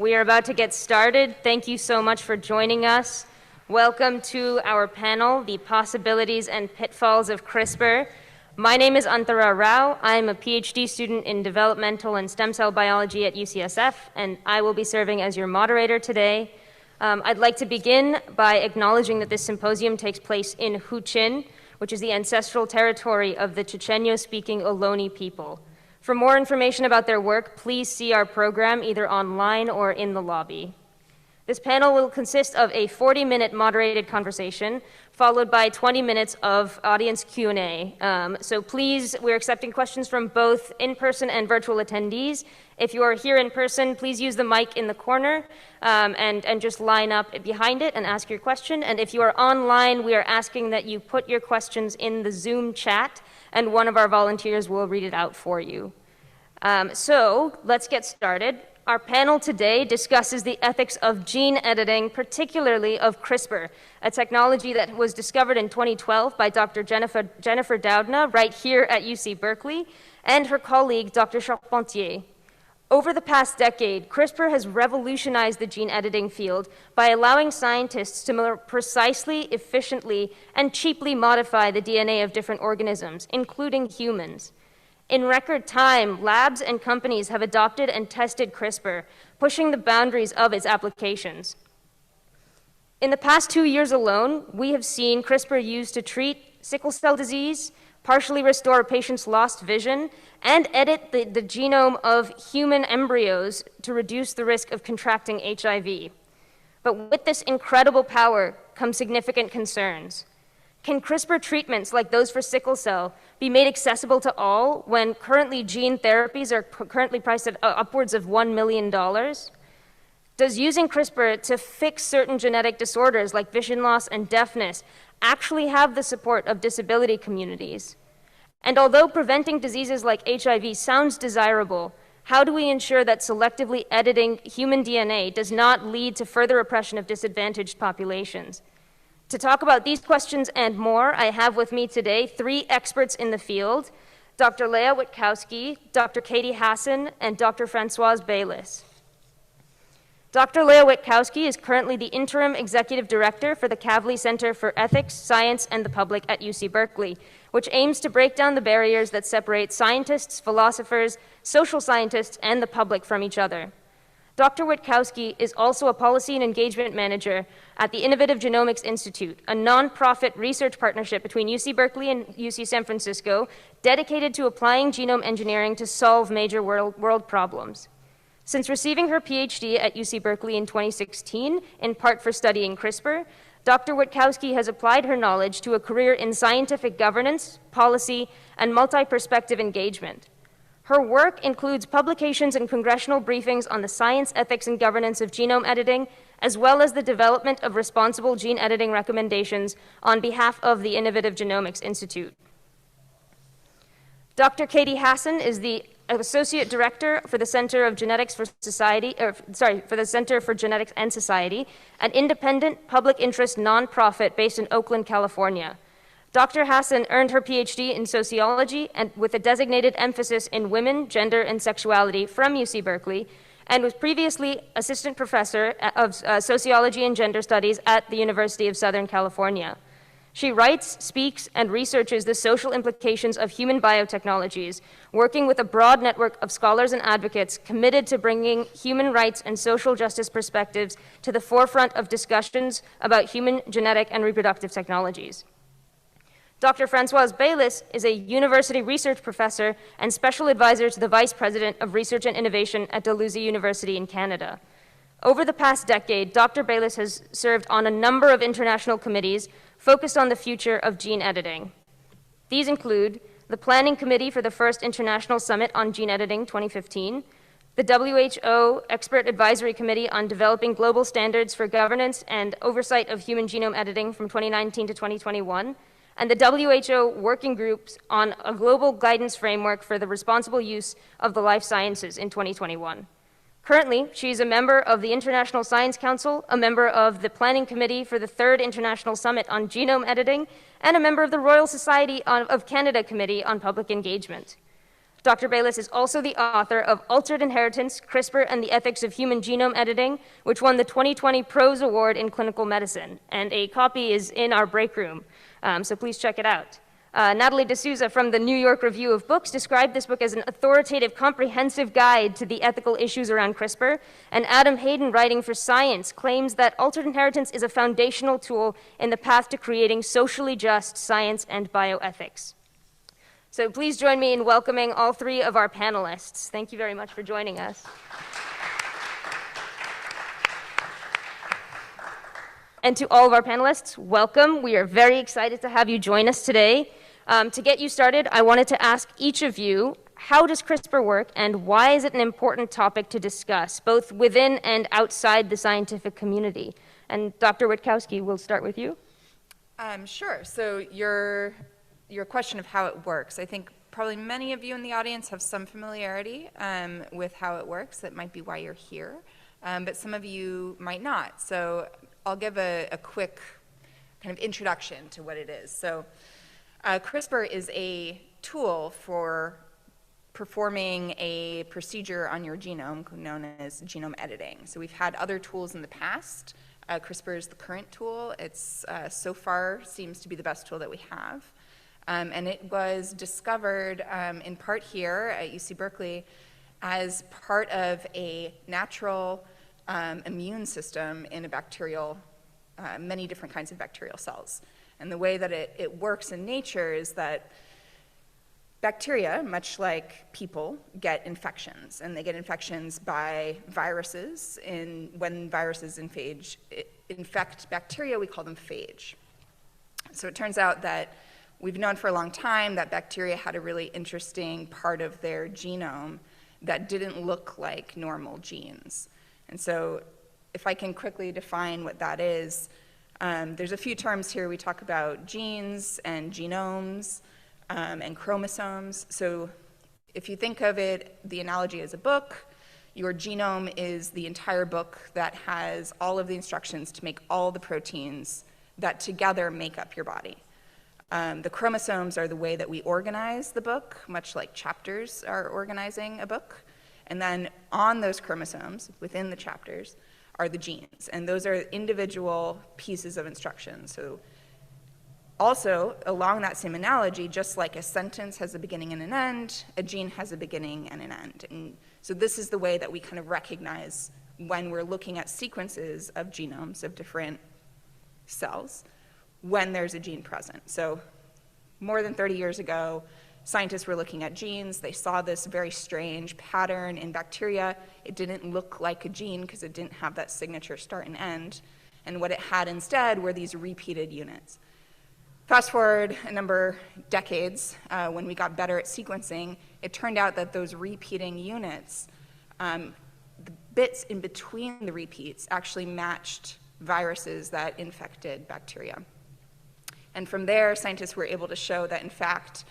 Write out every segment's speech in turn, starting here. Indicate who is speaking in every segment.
Speaker 1: We are about to get started. Thank you so much for joining us. Welcome to our panel, The Possibilities and Pitfalls of CRISPR. My name is Antara Rao. I'm a PhD student in developmental and stem cell biology at UCSF, and I will be serving as your moderator today. I'd like to begin by acknowledging that this symposium takes place in Huichin, which is the ancestral territory of the Chochenyo-speaking Ohlone people. For more information about their work, please see our program either online or in the lobby. This panel will consist of a 40-minute moderated conversation, followed by 20 minutes of audience Q&A. So please, we're accepting questions from both in-person and virtual attendees. If you are here in person, please use the mic in the corner and just line up behind it and ask your question. And if you are online, we are asking that you put your questions in the Zoom chat, and one of our volunteers will read it out for you. So let's get started. Our panel today discusses the ethics of gene editing, particularly of CRISPR, a technology that was discovered in 2012 by Dr. Jennifer Doudna right here at UC Berkeley and her colleague, Dr. Charpentier. Over the past decade, CRISPR has revolutionized the gene editing field by allowing scientists to more precisely, efficiently, and cheaply modify the DNA of different organisms, including humans. In record time, labs and companies have adopted and tested CRISPR, pushing the boundaries of its applications. In the past 2 years alone, we have seen CRISPR used to treat sickle cell disease, partially restore a patient's lost vision, and edit the genome of human embryos to reduce the risk of contracting HIV. But with this incredible power come significant concerns. Can CRISPR treatments like those for sickle cell be made accessible to all when currently gene therapies are currently priced at upwards of $1 million? Does using CRISPR to fix certain genetic disorders like vision loss and deafness actually have the support of disability communities? And although preventing diseases like HIV sounds desirable, how do we ensure that selectively editing human DNA does not lead to further oppression of disadvantaged populations? To talk about these questions and more, I have with me today 3 experts in the field, Dr. Leah Witkowski, Dr. Katie Hassan, and Dr. Françoise Baylis. Dr. Leah Witkowski is currently the Interim Executive Director for the Kavli Center for Ethics, Science, and the Public at UC Berkeley, which aims to break down the barriers that separate scientists, philosophers, social scientists, and the public from each other. Dr. Witkowski is also a Policy and Engagement Manager at the Innovative Genomics Institute, a nonprofit research partnership between UC Berkeley and UC San Francisco dedicated to applying genome engineering to solve major world problems. Since receiving her PhD at UC Berkeley in 2016, in part for studying CRISPR, Dr. Witkowski has applied her knowledge to a career in scientific governance, policy, and multi-perspective engagement. Her work includes publications and congressional briefings on the science, ethics, and governance of genome editing, as well as the development of responsible gene editing recommendations on behalf of the Innovative Genomics Institute. Dr. Katie Hassan is the Associate Director for the Center of Genetics for Society, for the Center for Genetics and Society, an independent public interest nonprofit based in Oakland, California. Dr. Hassan earned her PhD in sociology and with a designated emphasis in women, gender, and sexuality from UC Berkeley, and was previously assistant professor of sociology and gender studies at the University of Southern California. She writes, speaks, and researches the social implications of human biotechnologies, working with a broad network of scholars and advocates committed to bringing human rights and social justice perspectives to the forefront of discussions about human genetic and reproductive technologies. Dr. Françoise Baylis is a university research professor and special advisor to the Vice President of Research and Innovation at Dalhousie University in Canada. Over the past decade, Dr. Baylis has served on a number of international committees focused on the future of gene editing. These include the Planning Committee for the First International Summit on Gene Editing 2015, the WHO Expert Advisory Committee on Developing Global Standards for Governance and Oversight of Human Genome Editing from 2019 to 2021, and the WHO Working Groups on a Global Guidance Framework for the Responsible Use of the Life Sciences in 2021. Currently, she is a member of the International Science Council, a member of the Planning Committee for the Third International Summit on Genome Editing, and a member of the Royal Society of Canada Committee on Public Engagement. Dr. Bayless is also the author of Altered Inheritance, CRISPR and the Ethics of Human Genome Editing, which won the 2020 Prose Award in Clinical Medicine. And a copy is in our break room, so please check it out. Natalie D'Souza from the New York Review of Books described this book as an authoritative, comprehensive guide to the ethical issues around CRISPR. And Adam Hayden, writing for Science, claims that Altered Inheritance is a foundational tool in the path to creating socially just science and bioethics. So please join me in welcoming all three of our panelists. Thank you very much for joining us. And to all of our panelists, welcome. We are very excited to have you join us today. To get you started, I wanted to ask each of you, how does CRISPR work and why is it an important topic to discuss, both within and outside the scientific community? And Dr. Witkowski, we'll start with you.
Speaker 2: Sure. So your question of how it works, I think probably many of you in the audience have some familiarity with how it works. That might be why you're here, but some of you might not. So I'll give a quick kind of introduction to what it is. So CRISPR is a tool for performing a procedure on your genome known as genome editing. So we've had other tools in the past. CRISPR is the current tool. It's so far seems to be the best tool that we have. And it was discovered in part here at UC Berkeley as part of a natural immune system in a bacterial, many different kinds of bacterial cells. And the way that it works in nature is that bacteria, much like people, get infections. And they get infections by viruses. When viruses infect bacteria, we call them phage. So it turns out that we've known for a long time that bacteria had a really interesting part of their genome that didn't look like normal genes. And so if I can quickly define what that is, there's a few terms here. We talk about genes and genomes and chromosomes. So if you think of it, the analogy as a book, your genome is the entire book that has all of the instructions to make all the proteins that together make up your body. The chromosomes are the way that we organize the book, much like chapters are organizing a book. And then on those chromosomes, within the chapters, are the genes. And those are individual pieces of instruction. So also, along that same analogy, just like a sentence has a beginning and an end, a gene has a beginning and an end. And so this is the way that we kind of recognize when we're looking at sequences of genomes of different cells, when there's a gene present. So more than 30 years ago, scientists were looking at genes. They saw this very strange pattern in bacteria. It didn't look like a gene because it didn't have that signature start and end. And what it had instead were these repeated units. Fast forward a number of decades, when we got better at sequencing, it turned out that those repeating units, the bits in between the repeats actually matched viruses that infected bacteria. And from there, scientists were able to show that, in fact,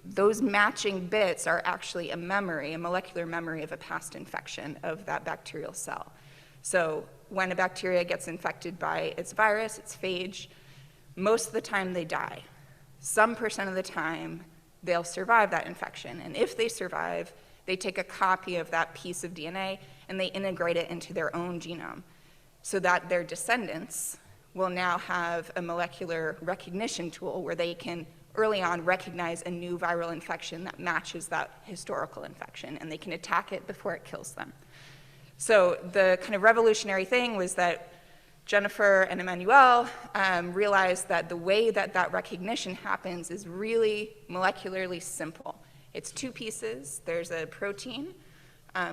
Speaker 2: those matching bits are actually a memory, a molecular memory of a past infection of that bacterial cell. So when a bacteria gets infected by its virus, its phage, most of the time they die. Some percent of the time, they'll survive that infection. And if they survive, they take a copy of that piece of DNA and they integrate it into their own genome so that their descendants will now have a molecular recognition tool where they can early on recognize a new viral infection that matches that historical infection, and they can attack it before it kills them. So the kind of revolutionary thing was that Jennifer and Emmanuel realized that the way that that recognition happens is really molecularly simple. It's two pieces. There's a protein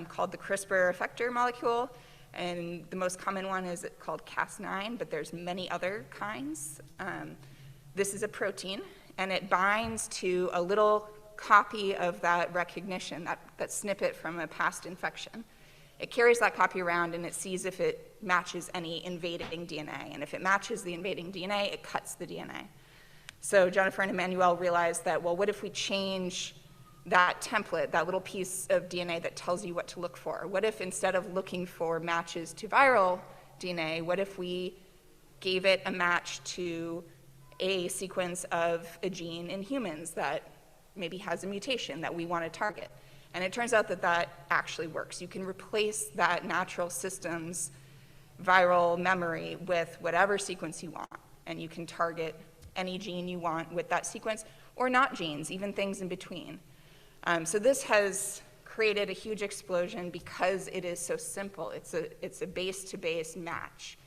Speaker 2: called the CRISPR effector molecule, and the most common one is called Cas9, but there's many other kinds. This is a protein, and it binds to a little copy of that recognition, that snippet from a past infection. It carries that copy around, and it sees if it matches any invading DNA. And if it matches the invading DNA, it cuts the DNA. So Jennifer and Emmanuel realized that, well, what if we change that template, that little piece of DNA that tells you what to look for? What if instead of looking for matches to viral DNA, what if we gave it a match to a sequence of a gene in humans that maybe has a mutation that we want to target. And it turns out that that actually works. You can replace that natural system's viral memory with whatever sequence you want, and you can target any gene you want with that sequence, or not genes, even things in between. So this has created a huge explosion because it is so simple. It's a base-to-base match.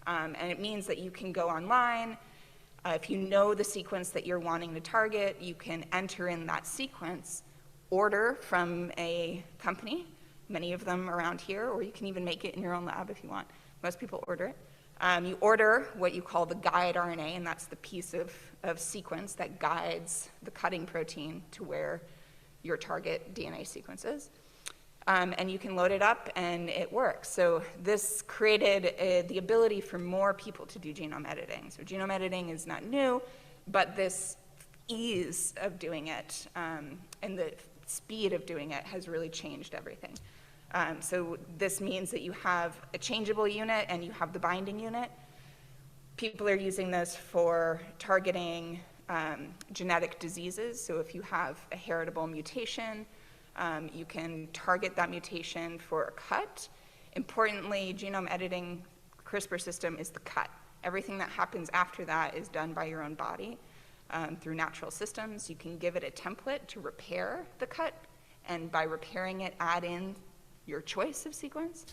Speaker 2: And it means that you can go online. If you know the sequence that you're wanting to target, you can enter in that sequence, order from a company, many of them around here, or you can even make it in your own lab if you want. Most people order it. You order what you call the guide RNA, and that's the piece of sequence that guides the cutting protein to where your target DNA sequence is. And you can load it up, and it works. So this created the ability for more people to do genome editing. So genome editing is not new, but this ease of doing it and the speed of doing it has really changed everything. So this means that you have a changeable unit and you have the binding unit. People are using this for targeting genetic diseases. So if you have a heritable mutation, you can target that mutation for a cut. Importantly, genome editing CRISPR system is the cut. Everything that happens after that is done by your own body through natural systems. You can give it a template to repair the cut, and by repairing it, add in your choice of sequence.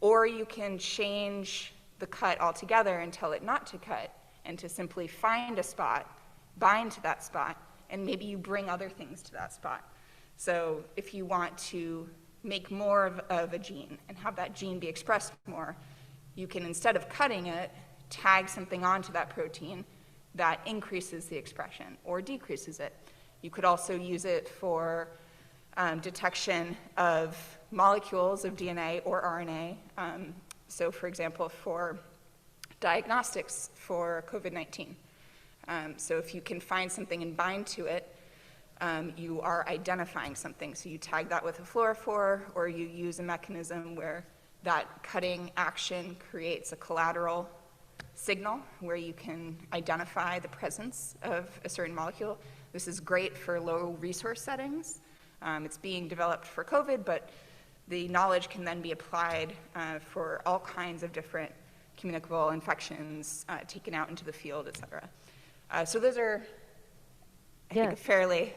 Speaker 2: Or you can change the cut altogether and tell it not to cut, and to simply find a spot, bind to that spot, and maybe you bring other things to that spot. So if you want to make more of a gene and have that gene be expressed more, you can, instead of cutting it, tag something onto that protein that increases the expression or decreases it. You could also use it for detection of molecules of DNA or RNA. So for example, for diagnostics for COVID-19. So if you can find something and bind to it, you are identifying something. So you tag that with a fluorophore, or you use a mechanism where that cutting action creates a collateral signal where you can identify the presence of a certain molecule. This is great for low resource settings. It's being developed for COVID, but the knowledge can then be applied for all kinds of different communicable infections taken out into the field, et cetera. So those are, I think, a fairly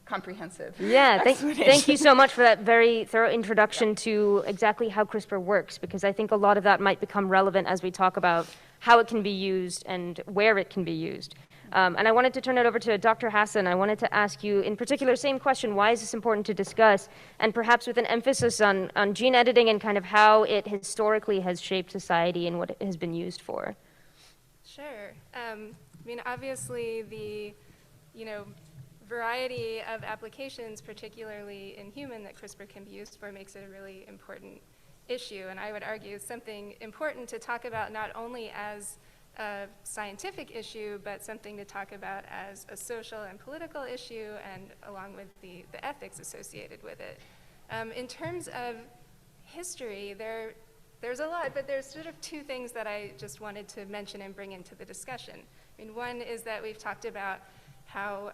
Speaker 2: comprehensive
Speaker 1: thank you so much for that very thorough introduction to exactly how CRISPR works, because I think a lot of that might become relevant as we talk about how it can be used and where it can be used. And I wanted to turn it over to Dr. Hassan. I wanted to ask you, in particular, same question, why is this important to discuss, and perhaps with an emphasis on gene editing and kind of how it historically has shaped society and what it has been used for?
Speaker 3: Sure. I mean, obviously, the variety of applications, particularly in human, that CRISPR can be used for makes it a really important issue. And I would argue something important to talk about not only as a scientific issue, but something to talk about as a social and political issue, and along with the ethics associated with it. In terms of history, there's a lot, but there's sort of two things that I just wanted to mention and bring into the discussion. I mean, one is that we've talked about how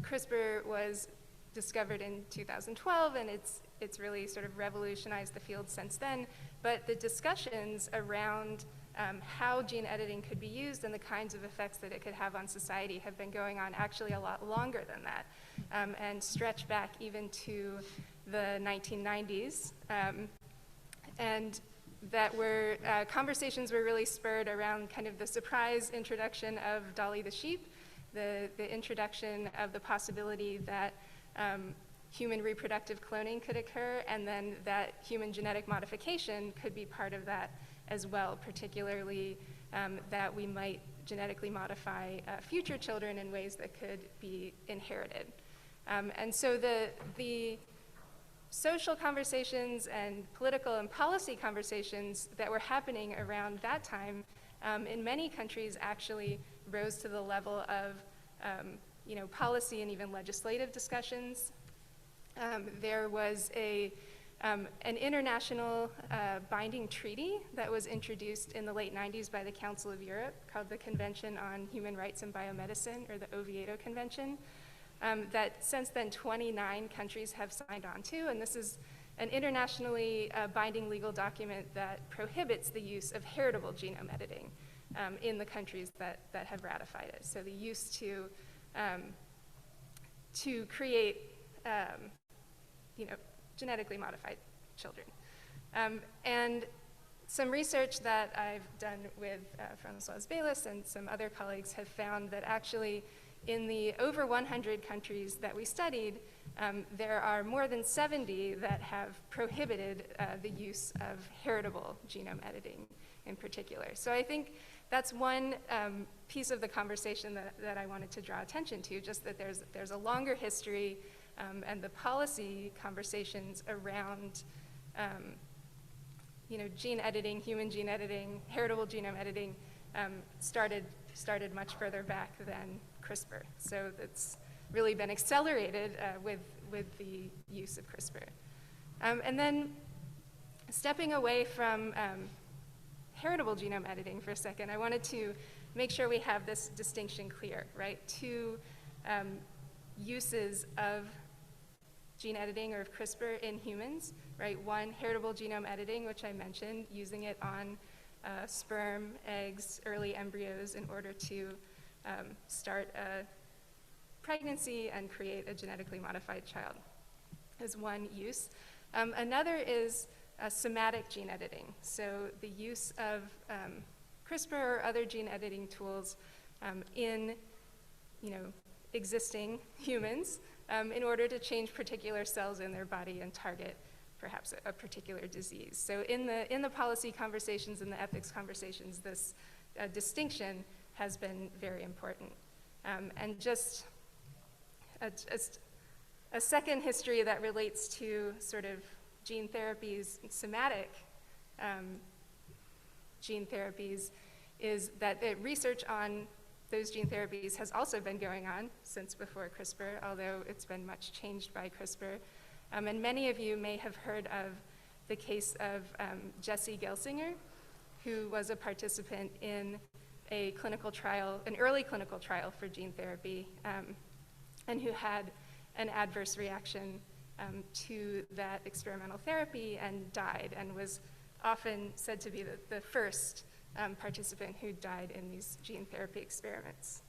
Speaker 3: CRISPR was discovered in 2012, and it's really sort of revolutionized the field since then. But the discussions around how gene editing could be used and the kinds of effects that it could have on society have been going on actually a lot longer than that, and stretch back even to the 1990s. And that conversations were really spurred around kind of the surprise introduction of Dolly the sheep, the introduction of the possibility that human reproductive cloning could occur, and then that human genetic modification could be part of that as well, particularly that we might genetically modify future children in ways that could be inherited. And so the social conversations and political and policy conversations that were happening around that time in many countries actually rose to the level of policy and even legislative discussions. There was a an international binding treaty that was introduced in the late 90s by the Council of Europe called the Convention on Human Rights in Biomedicine, or the Oviedo Convention, that since then 29 countries have signed on to, and this is an internationally binding legal document that prohibits the use of heritable genome editing in the countries that have ratified it. So the use to create genetically modified children. And some research that I've done with Françoise Baylis and some other colleagues have found that actually in the over 100 countries that we studied, there are more than 70 that have prohibited the use of heritable genome editing in particular. So I think that's one piece of the conversation that I wanted to draw attention to, just that there's a longer history, and the policy conversations around gene editing, human gene editing, heritable genome editing started much further back than CRISPR. So it's really been accelerated with the use of CRISPR. And then stepping away from heritable genome editing for a second, I wanted to make sure we have this distinction clear, right? Two uses of gene editing or of CRISPR in humans, right? One, heritable genome editing, which I mentioned, using it on sperm, eggs, early embryos in order to start a pregnancy and create a genetically modified child, is one use. Another is somatic gene editing. So the use of CRISPR or other gene editing tools in existing humans in order to change particular cells in their body and target perhaps a particular disease. So in the policy conversations and the ethics conversations, this distinction has been very important. And just a second history that relates to sort of gene therapies, somatic gene therapies, is that the research on those gene therapies has also been going on since before CRISPR, although it's been much changed by CRISPR. And many of you may have heard of the case of Jesse Gelsinger, who was a participant in a clinical trial, an early clinical trial for gene therapy, and who had an adverse reaction to that experimental therapy and died, and was often said to be the first participant who died in these gene therapy experiments.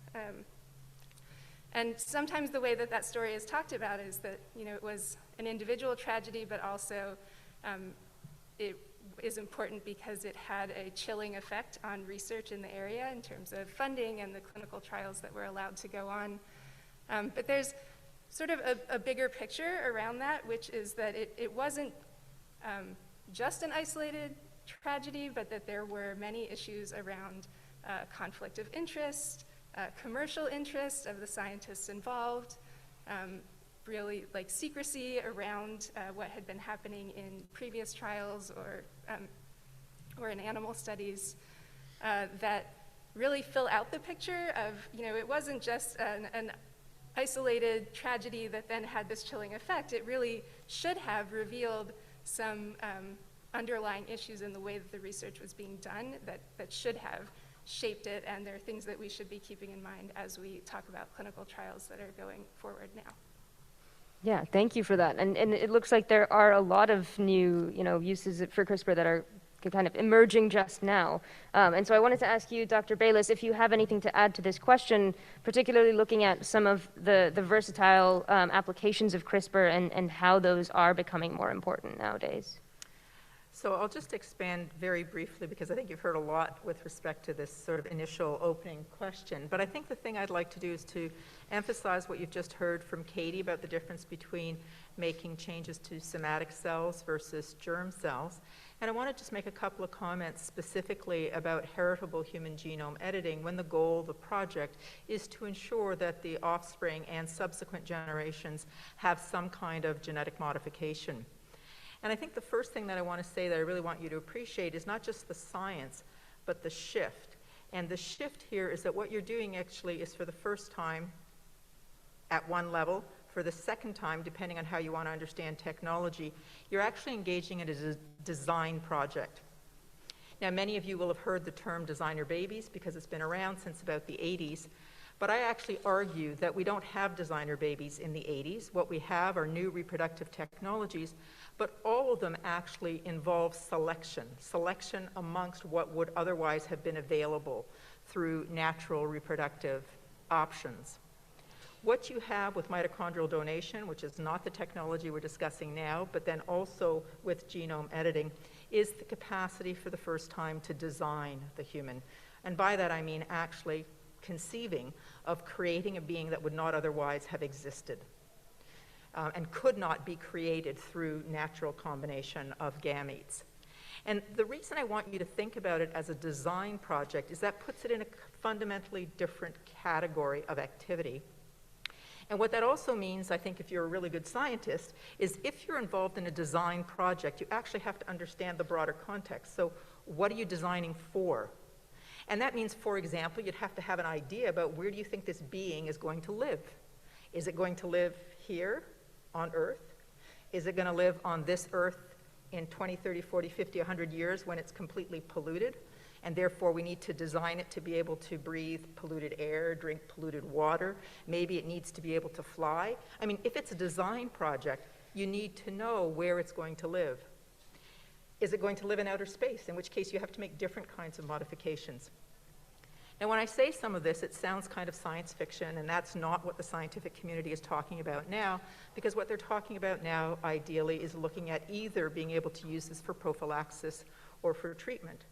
Speaker 3: And sometimes the way that story is talked about is that it was an individual tragedy, but also it is important because it had a chilling effect on research in the area in terms of funding and the clinical trials that were allowed to go on. But there's sort of a bigger picture around that, which is that it wasn't just an isolated tragedy, but that there were many issues around conflict of interest, commercial interest of the scientists involved, really like secrecy around what had been happening in previous trials or in animal studies that really fill out the picture of, it wasn't just an isolated tragedy that then had this chilling effect. It really should have revealed some underlying issues in the way that the research was being done that should have shaped it, and there are things that we should be keeping in mind as we talk about clinical trials that are going forward now.
Speaker 1: Yeah, thank you for that. And it looks like there are a lot of new, uses for CRISPR that are kind of emerging just now. And so I wanted to ask you, Dr. Baylis, if you have anything to add to this question, particularly looking at some of the versatile applications of CRISPR and how those are becoming more important nowadays.
Speaker 4: So I'll just expand very briefly, because I think you've heard a lot with respect to this sort of initial opening question. But I think the thing I'd like to do is to emphasize what you've just heard from Katie about the difference between making changes to somatic cells versus germ cells. And I want to just make a couple of comments specifically about heritable human genome editing, when the goal of the project is to ensure that the offspring and subsequent generations have some kind of genetic modification. And I think the first thing that I want to say that I really want you to appreciate is not just the science, but the shift. And the shift here is that what you're doing actually is, for the first time at one level, for the second time, depending on how you want to understand technology, you're actually engaging in a design project. Now, many of you will have heard the term designer babies because it's been around since about the 80s, but I actually argue that we don't have designer babies in the 80s. What we have are new reproductive technologies, but all of them actually involve selection amongst what would otherwise have been available through natural reproductive options. What you have with mitochondrial donation, which is not the technology we're discussing now, but then also with genome editing, is the capacity for the first time to design the human. And by that I mean actually conceiving of creating a being that would not otherwise have existed and could not be created through natural combination of gametes. And the reason I want you to think about it as a design project is that puts it in a fundamentally different category of activity. And what that also means, I think, if you're a really good scientist, is if you're involved in a design project, you actually have to understand the broader context. So what are you designing for? And that means, for example, you'd have to have an idea about where do you think this being is going to live. Is it going to live here on Earth? Is it going to live on this Earth in 20, 30, 40, 50, 100 years when it's completely polluted? And therefore, we need to design it to be able to breathe polluted air, drink polluted water. Maybe it needs to be able to fly. I mean, if it's a design project, you need to know where it's going to live. Is it going to live in outer space, in which case you have to make different kinds of modifications. Now, when I say some of this, it sounds kind of science fiction, and that's not what the scientific community is talking about now, because what they're talking about now, ideally, is looking at either being able to use this for prophylaxis or for treatment.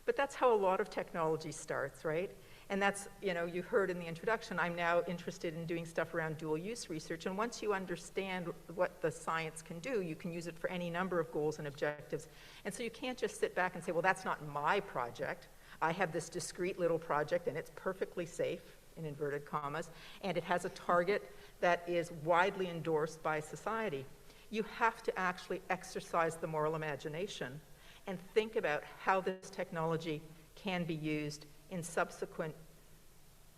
Speaker 4: But that's how a lot of technology starts, right? And that's, you heard in the introduction, I'm now interested in doing stuff around dual use research. And once you understand what the science can do, you can use it for any number of goals and objectives. And so you can't just sit back and say, well, that's not my project. I have this discrete little project, and it's perfectly safe, in inverted commas, and it has a target that is widely endorsed by society. You have to actually exercise the moral imagination and think about how this technology can be used in subsequent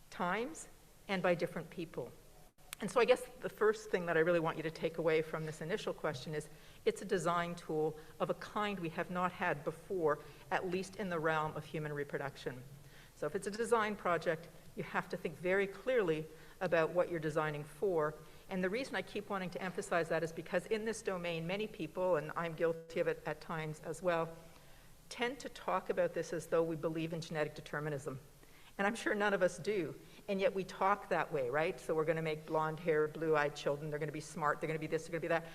Speaker 4: times and by different people. And so I guess the first thing that I really want you to take away from this initial question is it's a design tool of a kind we have not had before, at least in the realm of human reproduction. So if it's a design project, you have to think very clearly about what you're designing for. And the reason I keep wanting to emphasize that is because in this domain, many people, and I'm guilty of it at times as well, tend to talk about this as though we believe in genetic determinism. And I'm sure none of us do. And yet we talk that way, right? So we're going to make blonde-haired, blue-eyed children. They're going to be smart. They're going to be this. They're going to be that.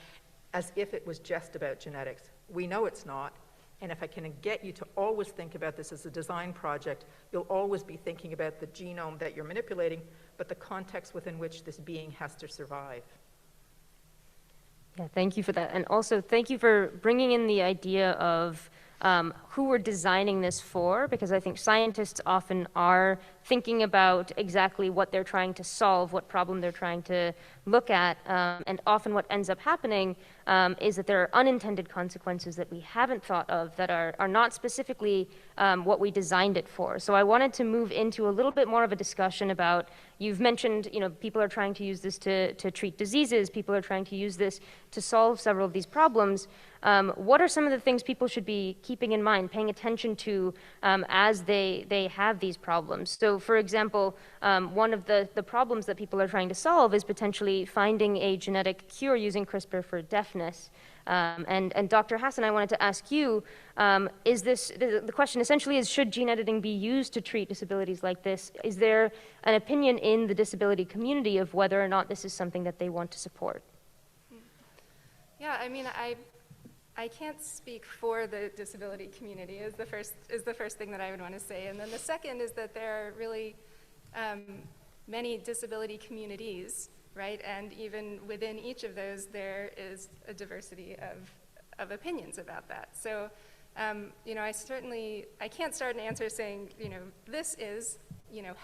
Speaker 4: As if it was just about genetics. We know it's not. And if I can get you to always think about this as a design project, you'll always be thinking about the genome that you're manipulating, but the context within which this being has to survive.
Speaker 1: Yeah, thank you for that. And also, thank you for bringing in the idea of who we're designing this for, because I think scientists often are thinking about exactly what they're trying to solve, what problem they're trying to look at, and often what ends up happening is that there are unintended consequences that we haven't thought of that are not specifically what we designed it for. So I wanted to move into a little bit more of a discussion about, you've mentioned, people are trying to use this to treat diseases, people are trying to use this to solve several of these problems. What are some of the things people should be keeping in mind, paying attention to as they have these problems? So for example, one of the problems that people are trying to solve is potentially finding a genetic cure using CRISPR for deafness. And Dr. Hassan, I wanted to ask you, the question essentially is, should gene editing be used to treat disabilities like this? Is there an opinion in the disability community of whether or not this is something that they want to support?
Speaker 3: Yeah, I mean, I can't speak for the disability community is the first thing that I would want to say. And then the second is that there are really many disability communities, right? And even within each of those, there is a diversity of opinions about that. So, I can't start an answer saying, this is,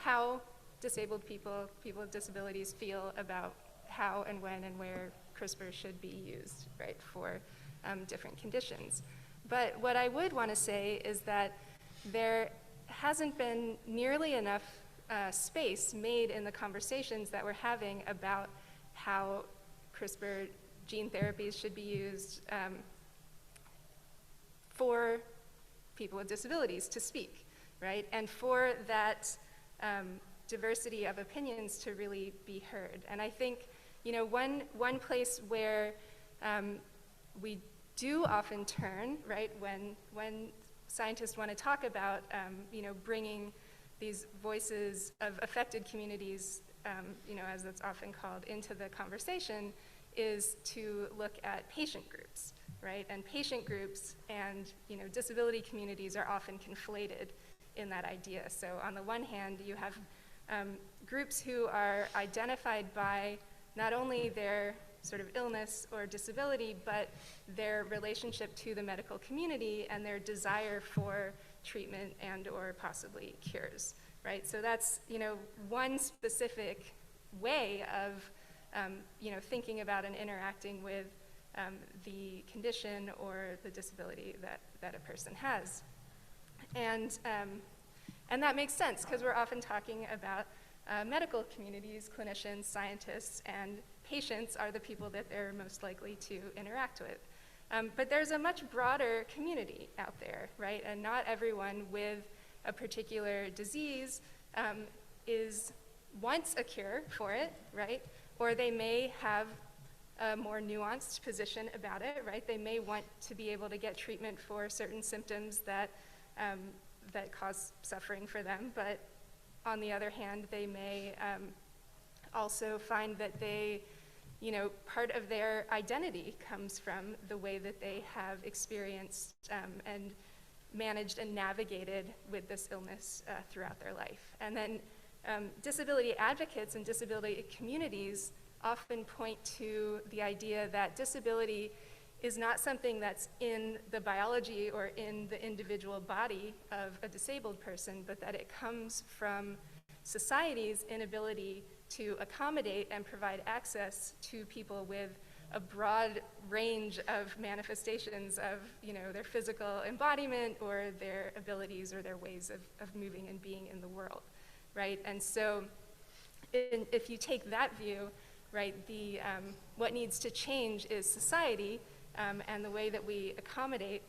Speaker 3: how disabled people with disabilities feel about how and when and where CRISPR should be used, right, for different conditions. But what I would want to say is that there hasn't been nearly enough space made in the conversations that we're having about how CRISPR gene therapies should be used for people with disabilities to speak, right? And for that diversity of opinions to really be heard. And I think, one place where we do often turn, right, when scientists want to talk about, bringing these voices of affected communities, as it's often called, into the conversation, is to look at patient groups, right? And patient groups and, disability communities are often conflated in that idea. So on the one hand, you have groups who are identified by not only their sort of illness or disability, but their relationship to the medical community and their desire for treatment and or possibly cures, right? So that's, one specific way of, thinking about and interacting with the condition or the disability that a person has. And that makes sense, because we're often talking about medical communities, clinicians, scientists, and patients are the people that they're most likely to interact with. But there's a much broader community out there, right? And not everyone with a particular disease wants a cure for it, right? Or they may have a more nuanced position about it, right? They may want to be able to get treatment for certain symptoms that cause suffering for them, but on the other hand, they may also find that part of their identity comes from the way that they have experienced and managed and navigated with this illness throughout their life. And then disability advocates and disability communities often point to the idea that disability is not something that's in the biology or in the individual body of a disabled person, but that it comes from society's inability to accommodate and provide access to people with a broad range of manifestations of their physical embodiment or their abilities or their ways of moving and being in the world, right? And so if you take that view, right, what needs to change is society and the way that we accommodate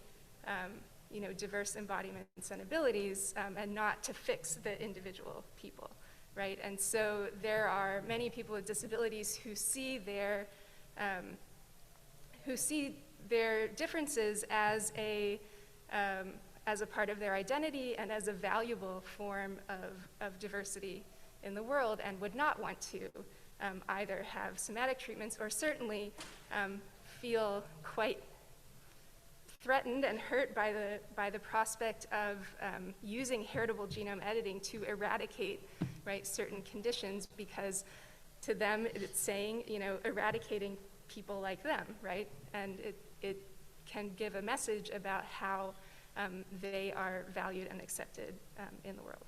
Speaker 3: diverse embodiments and abilities, and not to fix the individual people, right? And so there are many people with disabilities who see their differences as a part of their identity and as a valuable form of diversity in the world, and would not want to either have somatic treatments or certainly feel quite threatened and hurt by the prospect of using heritable genome editing to eradicate, right, certain conditions, because to them it's saying, eradicating people like them, right? And it can give a message about how they are valued and accepted in the world.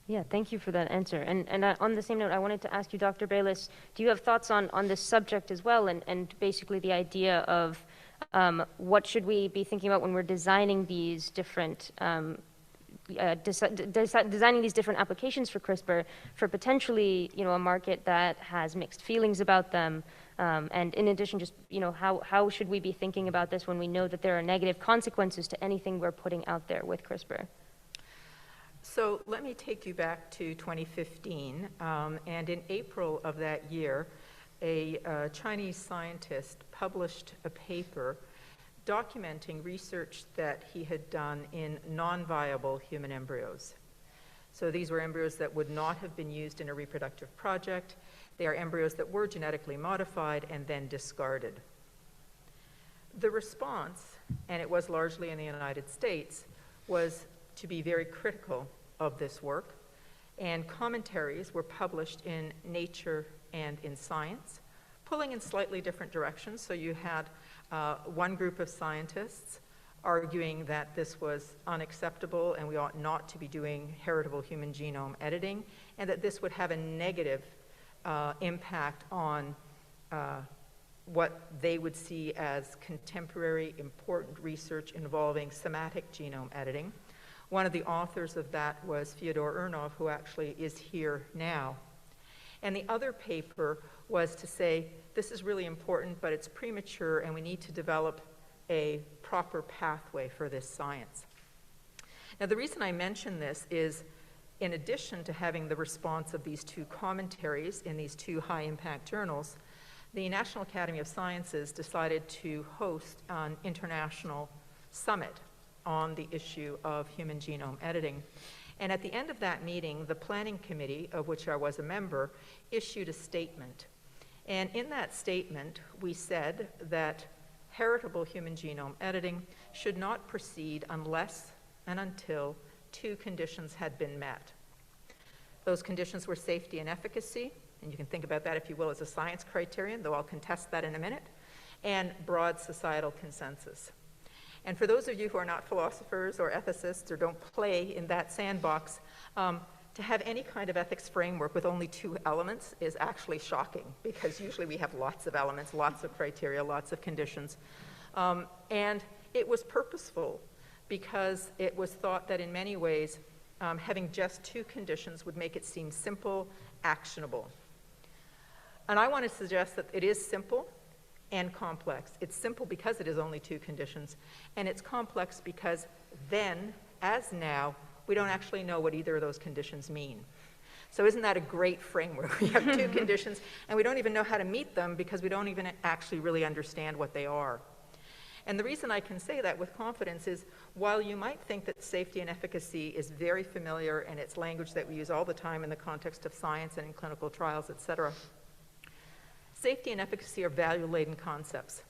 Speaker 1: Yeah, thank you for that answer. And on the same note, I wanted to ask you, Dr. Bayless, do you have thoughts on this subject as well, and basically the idea of what should we be thinking about when we're designing these different designing these different applications for CRISPR for potentially, a market that has mixed feelings about them, and in addition, just, how should we be thinking about this when we know that there are negative consequences to anything we're putting out there with CRISPR?
Speaker 4: So let me take you back to 2015, and in April of that year, a Chinese scientist published a paper documenting research that he had done in non-viable human embryos. So these were embryos that would not have been used in a reproductive project. They are embryos that were genetically modified and then discarded. The response, and it was largely in the United States, was to be very critical of this work, and commentaries were published in Nature and in Science, pulling in slightly different directions. So you had one group of scientists arguing that this was unacceptable and we ought not to be doing heritable human genome editing, and that this would have a negative impact on what they would see as contemporary important research involving somatic genome editing. One of the authors of that was Fyodor Urnov, who actually is here now. And the other paper was to say this is really important, but it's premature, and we need to develop a proper pathway for this science. Now, the reason I mention this is, in addition to having the response of these two commentaries in these two high-impact journals, the National Academy of Sciences decided to host an international summit on the issue of human genome editing. And at the end of that meeting, the planning committee, of which I was a member, issued a statement. And in that statement, we said that heritable human genome editing should not proceed unless and until two conditions had been met. Those conditions were safety and efficacy, and you can think about that, if you will, as a science criterion, though I'll contest that in a minute, and broad societal consensus. And for those of you who are not philosophers or ethicists or don't play in that sandbox, to have any kind of ethics framework with only two elements is actually shocking, because usually we have lots of elements, lots of criteria, lots of conditions. And it was purposeful, because it was thought that in many ways, having just two conditions would make it seem simple, actionable. And I want to suggest that it is simple and complex. It's simple because it is only two conditions, and it's complex because then, as now, we don't actually know what either of those conditions mean. So isn't that a great framework? We have two conditions, and we don't even know how to meet them because we don't even actually really understand what they are. And the reason I can say that with confidence is, while you might think that safety and efficacy is very familiar and it's language that we use all the time in the context of science and in clinical trials, et cetera, safety and efficacy are value-laden concepts.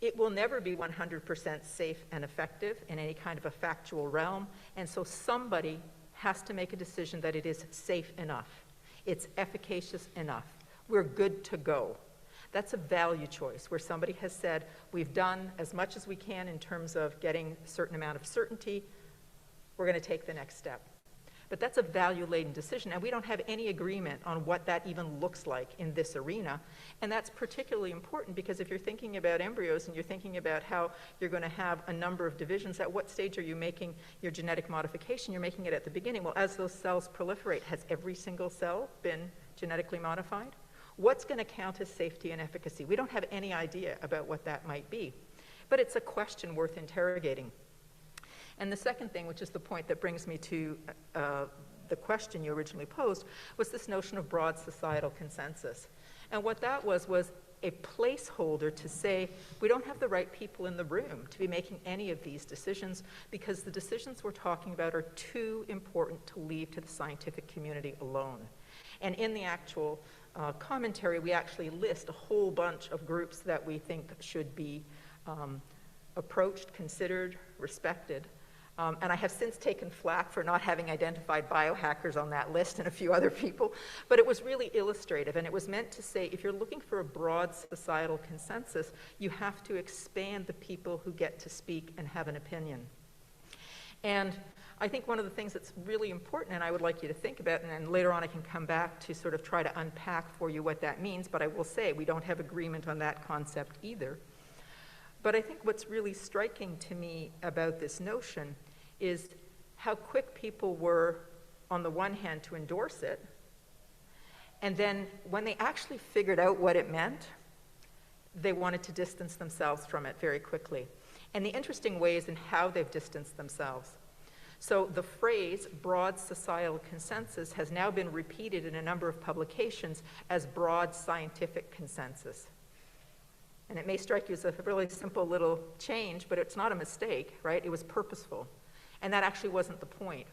Speaker 4: It will never be 100% safe and effective in any kind of a factual realm, and so somebody has to make a decision that it is safe enough, it's efficacious enough, we're good to go. That's a value choice, where somebody has said, we've done as much as we can in terms of getting a certain amount of certainty, we're going to take the next step. But that's a value-laden decision, and we don't have any agreement on what that even looks like in this arena. And that's particularly important because if you're thinking about embryos and you're thinking about how you're going to have a number of divisions, at what stage are you making your genetic modification? You're making it at the beginning. Well, as those cells proliferate, has every single cell been genetically modified? What's going to count as safety and efficacy? We don't have any idea about what that might be. But it's a question worth interrogating. And the second thing, which is the point that brings me to the question you originally posed, was this notion of broad societal consensus. And what that was a placeholder to say, we don't have the right people in the room to be making any of these decisions because the decisions we're talking about are too important to leave to the scientific community alone. And in the actual commentary, we actually list a whole bunch of groups that we think should be approached, considered, respected. And I have since taken flack for not having identified biohackers on that list and a few other people, but it was really illustrative, and it was meant to say, if you're looking for a broad societal consensus, you have to expand the people who get to speak and have an opinion. And I think one of the things that's really important, and I would like you to think about, and later on I can come back to sort of try to unpack for you what that means, but I will say we don't have agreement on that concept either. But I think what's really striking to me about this notion is how quick people were, on the one hand, to endorse it, and then when they actually figured out what it meant, they wanted to distance themselves from it very quickly. And the interesting ways in how they've distanced themselves. So the phrase broad societal consensus has now been repeated in a number of publications as broad scientific consensus. And it may strike you as a really simple little change, but it's not a mistake, right? It was purposeful. And that actually wasn't the point.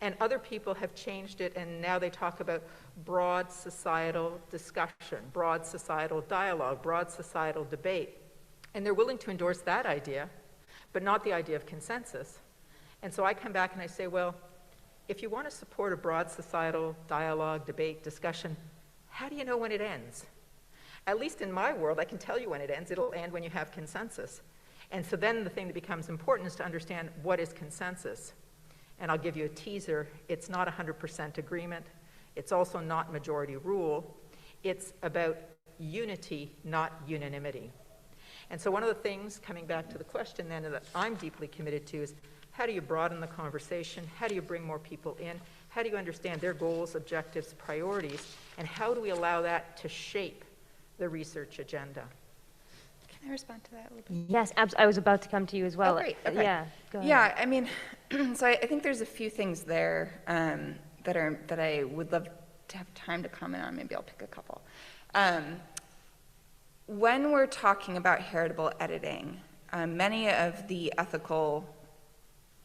Speaker 4: And other people have changed it, and now they talk about broad societal discussion, broad societal dialogue, broad societal debate. And they're willing to endorse that idea, but not the idea of consensus. And so I come back and I say, well, if you want to support a broad societal dialogue, debate, discussion, how do you know when it ends? At least in my world, I can tell you when it ends. It'll end when you have consensus. And so then the thing that becomes important is to understand what is consensus. And I'll give you a teaser. It's not 100% agreement. It's also not majority rule. It's about unity, not unanimity. And so one of the things, coming back to the question then, that I'm deeply committed to is, how do you broaden the conversation? How do you bring more people in? How do you understand their goals, objectives, priorities? And how do we allow that to shape the research agenda.
Speaker 2: Can I respond to that a little bit?
Speaker 1: Yes, I was about to come to you as well.
Speaker 2: Oh, great. Okay.
Speaker 1: Yeah, go ahead.
Speaker 2: Yeah, I mean, so I think there's a few things there that I would love to have time to comment on. Maybe I'll pick a couple. When we're talking about heritable editing, many of the ethical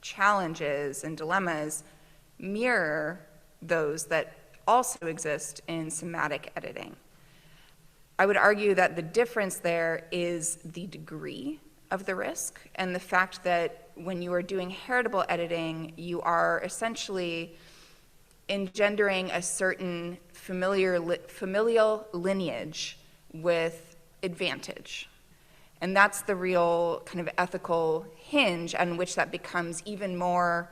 Speaker 2: challenges and dilemmas mirror those that also exist in somatic editing. I would argue that the difference there is the degree of the risk and the fact that when you are doing heritable editing, you are essentially engendering a certain familial lineage with advantage. And that's the real kind of ethical hinge on which that becomes even more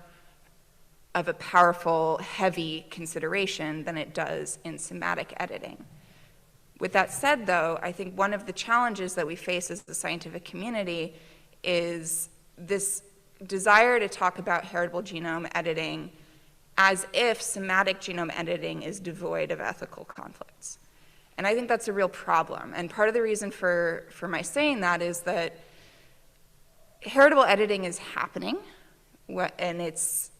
Speaker 2: of a powerful, heavy consideration than it does in somatic editing. With that said, though, I think one of the challenges that we face as the scientific community is this desire to talk about heritable genome editing as if somatic genome editing is devoid of ethical conflicts. And I think that's a real problem. And part of the reason for my saying that is that heritable editing is happening, and it's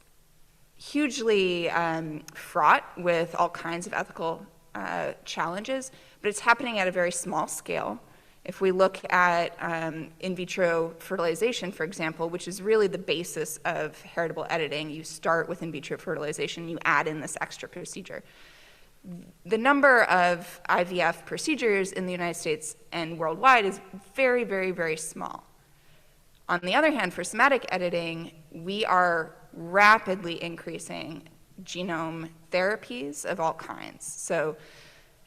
Speaker 2: hugely fraught with all kinds of ethical challenges, but it's happening at a very small scale. If we look at in vitro fertilization, for example, which is really the basis of heritable editing, you start with in vitro fertilization, you add in this extra procedure. The number of IVF procedures in the United States and worldwide is very, very, very small. On the other hand, for somatic editing, we are rapidly increasing genome therapies of all kinds. So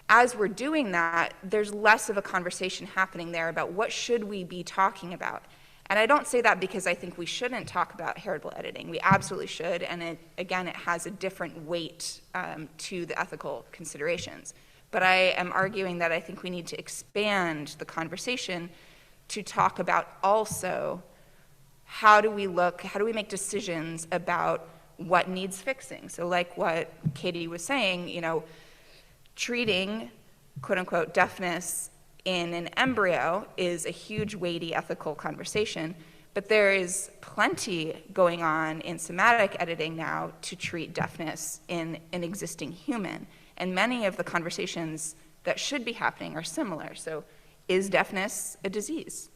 Speaker 2: as we're doing that, there's less of a conversation happening there about what should we be talking about. And I don't say that because I think we shouldn't talk about heritable editing. We absolutely should, and it has a different weight to the ethical considerations. But I am arguing that I think we need to expand the conversation to talk about also how do we make decisions about what needs fixing. So like what Katie was saying, treating quote unquote deafness in an embryo is a huge, weighty ethical conversation, but there is plenty going on in somatic editing now to treat deafness in an existing human. And many of the conversations that should be happening are similar. So is deafness a disease?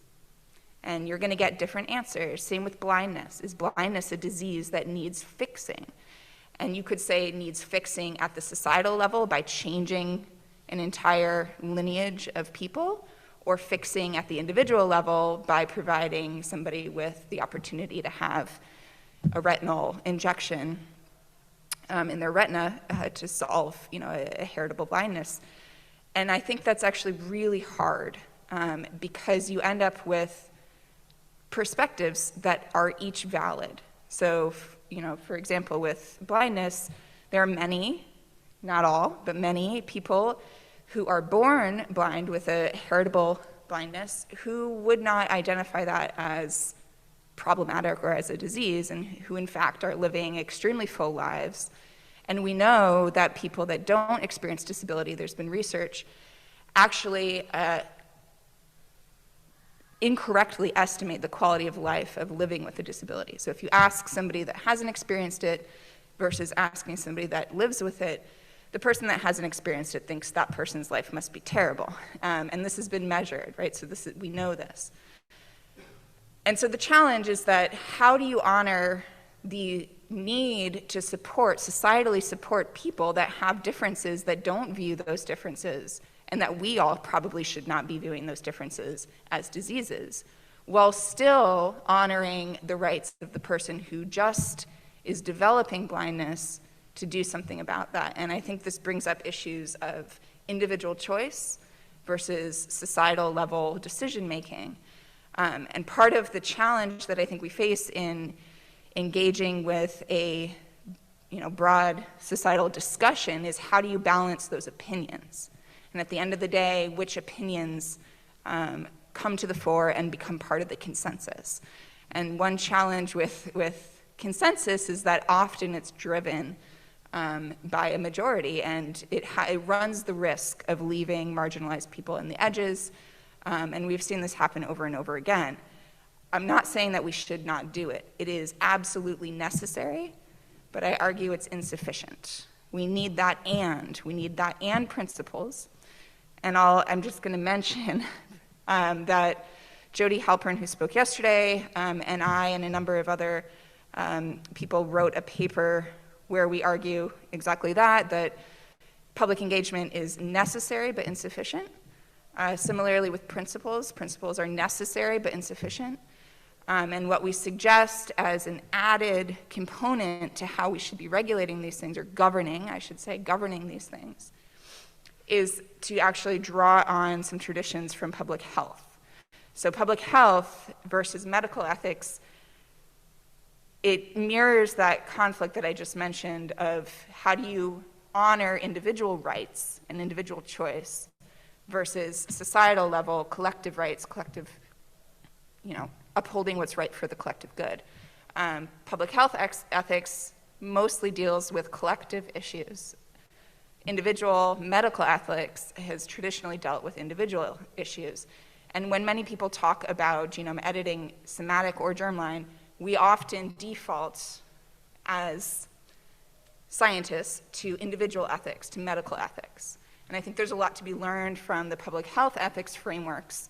Speaker 2: And you're going to get different answers. Same with blindness. Is blindness a disease that needs fixing? And you could say it needs fixing at the societal level by changing an entire lineage of people, or fixing at the individual level by providing somebody with the opportunity to have a retinal injection in their retina to solve a heritable blindness. And I think that's actually really hard because you end up with perspectives that are each valid. So, for example, with blindness, there are many, not all, but many people who are born blind with a heritable blindness who would not identify that as problematic or as a disease, and who in fact are living extremely full lives. And we know that people that don't experience disability, there's been research, actually incorrectly estimate the quality of life of living with a disability. So if you ask somebody that hasn't experienced it versus asking somebody that lives with it, the person that hasn't experienced it thinks that person's life must be terrible. And this has been measured, right? So we know this. And so the challenge is that how do you honor the need to societally support people that have differences, that don't view those differences, and that we all probably should not be viewing those differences as diseases, while still honoring the rights of the person who just is developing blindness to do something about that. And I think this brings up issues of individual choice versus societal level decision making. And part of the challenge that I think we face in engaging with a broad societal discussion is how do you balance those opinions? And at the end of the day, which opinions come to the fore and become part of the consensus? And one challenge with consensus is that often it's driven by a majority, and it runs the risk of leaving marginalized people in the edges, and we've seen this happen over and over again. I'm not saying that we should not do it. It is absolutely necessary, but I argue it's insufficient. We need that and principles. And I'm just going to mention that Jody Halpern, who spoke yesterday, and I and a number of other people wrote a paper where we argue exactly that public engagement is necessary but insufficient. Similarly with principles are necessary but insufficient. And what we suggest as an added component to how we should be regulating these things, or governing these things, is to actually draw on some traditions from public health. So public health versus medical ethics, it mirrors that conflict that I just mentioned of how do you honor individual rights and individual choice versus societal level, collective rights, upholding what's right for the collective good. Public health ethics mostly deals with collective issues. Individual medical ethics has traditionally dealt with individual issues. And when many people talk about genome editing, somatic or germline, we often default as scientists to individual ethics, to medical ethics. And I think there's a lot to be learned from the public health ethics frameworks.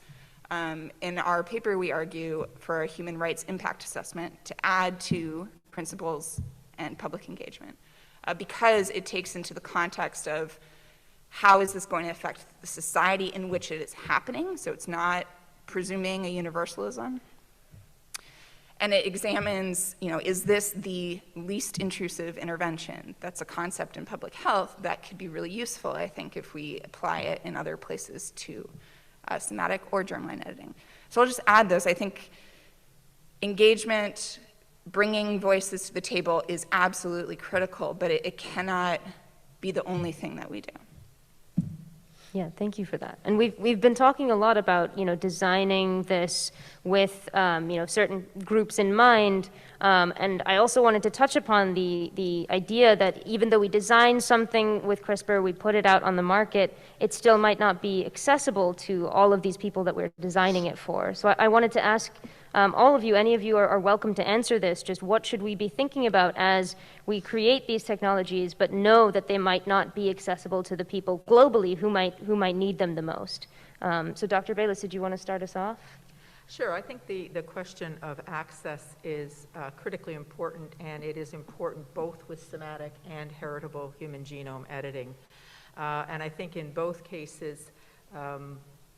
Speaker 2: In our paper, we argue for a human rights impact assessment to add to principles and public engagement, because it takes into the context of how is this going to affect the society in which it is happening, so it's not presuming a universalism. And it examines, is this the least intrusive intervention? That's a concept in public health that could be really useful, I think, if we apply it in other places too. Somatic or germline editing. So I'll just add those. I think engagement, bringing voices to the table is absolutely critical, but it cannot be the only thing that we do.
Speaker 1: Yeah, thank you for that. And we've been talking a lot about designing this with certain groups in mind, and I also wanted to touch upon the idea that even though we design something with CRISPR, we put it out on the market, it still might not be accessible to all of these people that we're designing it for. So I wanted to ask all of you, any of you are welcome to answer this, just what should we be thinking about as we create these technologies, but know that they might not be accessible to the people globally who might need them the most. So Dr. Bayless, did you want to start us off?
Speaker 4: Sure. I think the question of access is critically important, and it is important both with somatic and heritable human genome editing. And I think in both cases,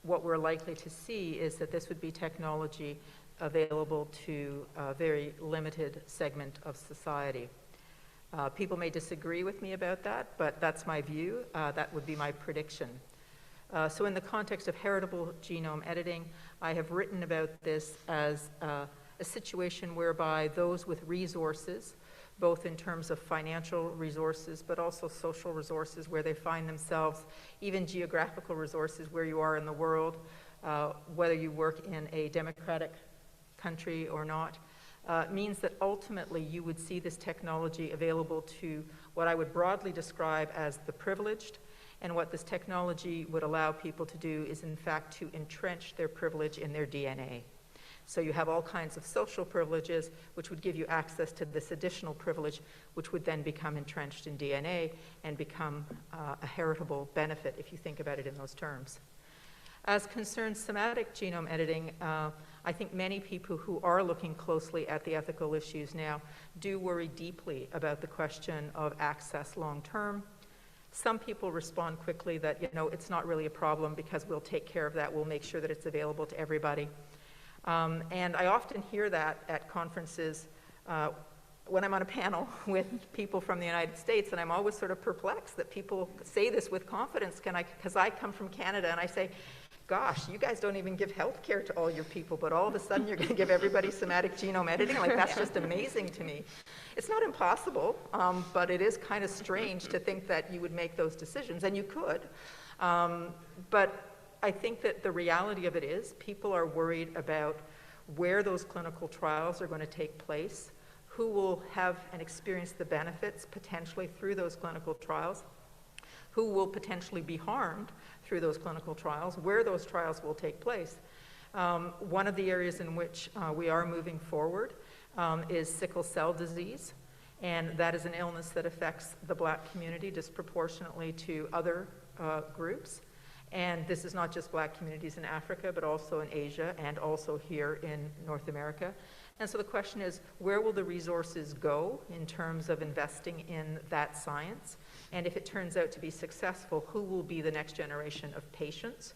Speaker 4: what we're likely to see is that this would be technology available to a very limited segment of society. People may disagree with me about that, but that's my view. That would be my prediction. So in the context of heritable genome editing, I have written about this as a situation whereby those with resources, both in terms of financial resources, but also social resources where they find themselves, even geographical resources where you are in the world, whether you work in a democratic country or not, means that ultimately you would see this technology available to what I would broadly describe as the privileged. And what this technology would allow people to do is, in fact, to entrench their privilege in their DNA. So you have all kinds of social privileges, which would give you access to this additional privilege, which would then become entrenched in DNA and become a heritable benefit, if you think about it in those terms. As concerns somatic genome editing, I think many people who are looking closely at the ethical issues now do worry deeply about the question of access long term. Some people respond quickly that, it's not really a problem because we'll take care of that. We'll make sure that it's available to everybody. And I often hear that at conferences when I'm on a panel with people from the United States, and I'm always sort of perplexed that people say this with confidence because I come from Canada and I say, gosh, you guys don't even give health care to all your people, but all of a sudden you're going to give everybody somatic genome editing? Like, that's just amazing to me. It's not impossible, but it is kind of strange to think that you would make those decisions, and you could. But I think that the reality of it is people are worried about where those clinical trials are going to take place, who will have and experience the benefits potentially through those clinical trials, who will potentially be harmed through those clinical trials, where those trials will take place. One of the areas in which we are moving forward is sickle cell disease, and that is an illness that affects the Black community disproportionately to other groups. And this is not just Black communities in Africa, but also in Asia and also here in North America. And so the question is, where will the resources go in terms of investing in that science? And if it turns out to be successful, who will be the next generation of patients?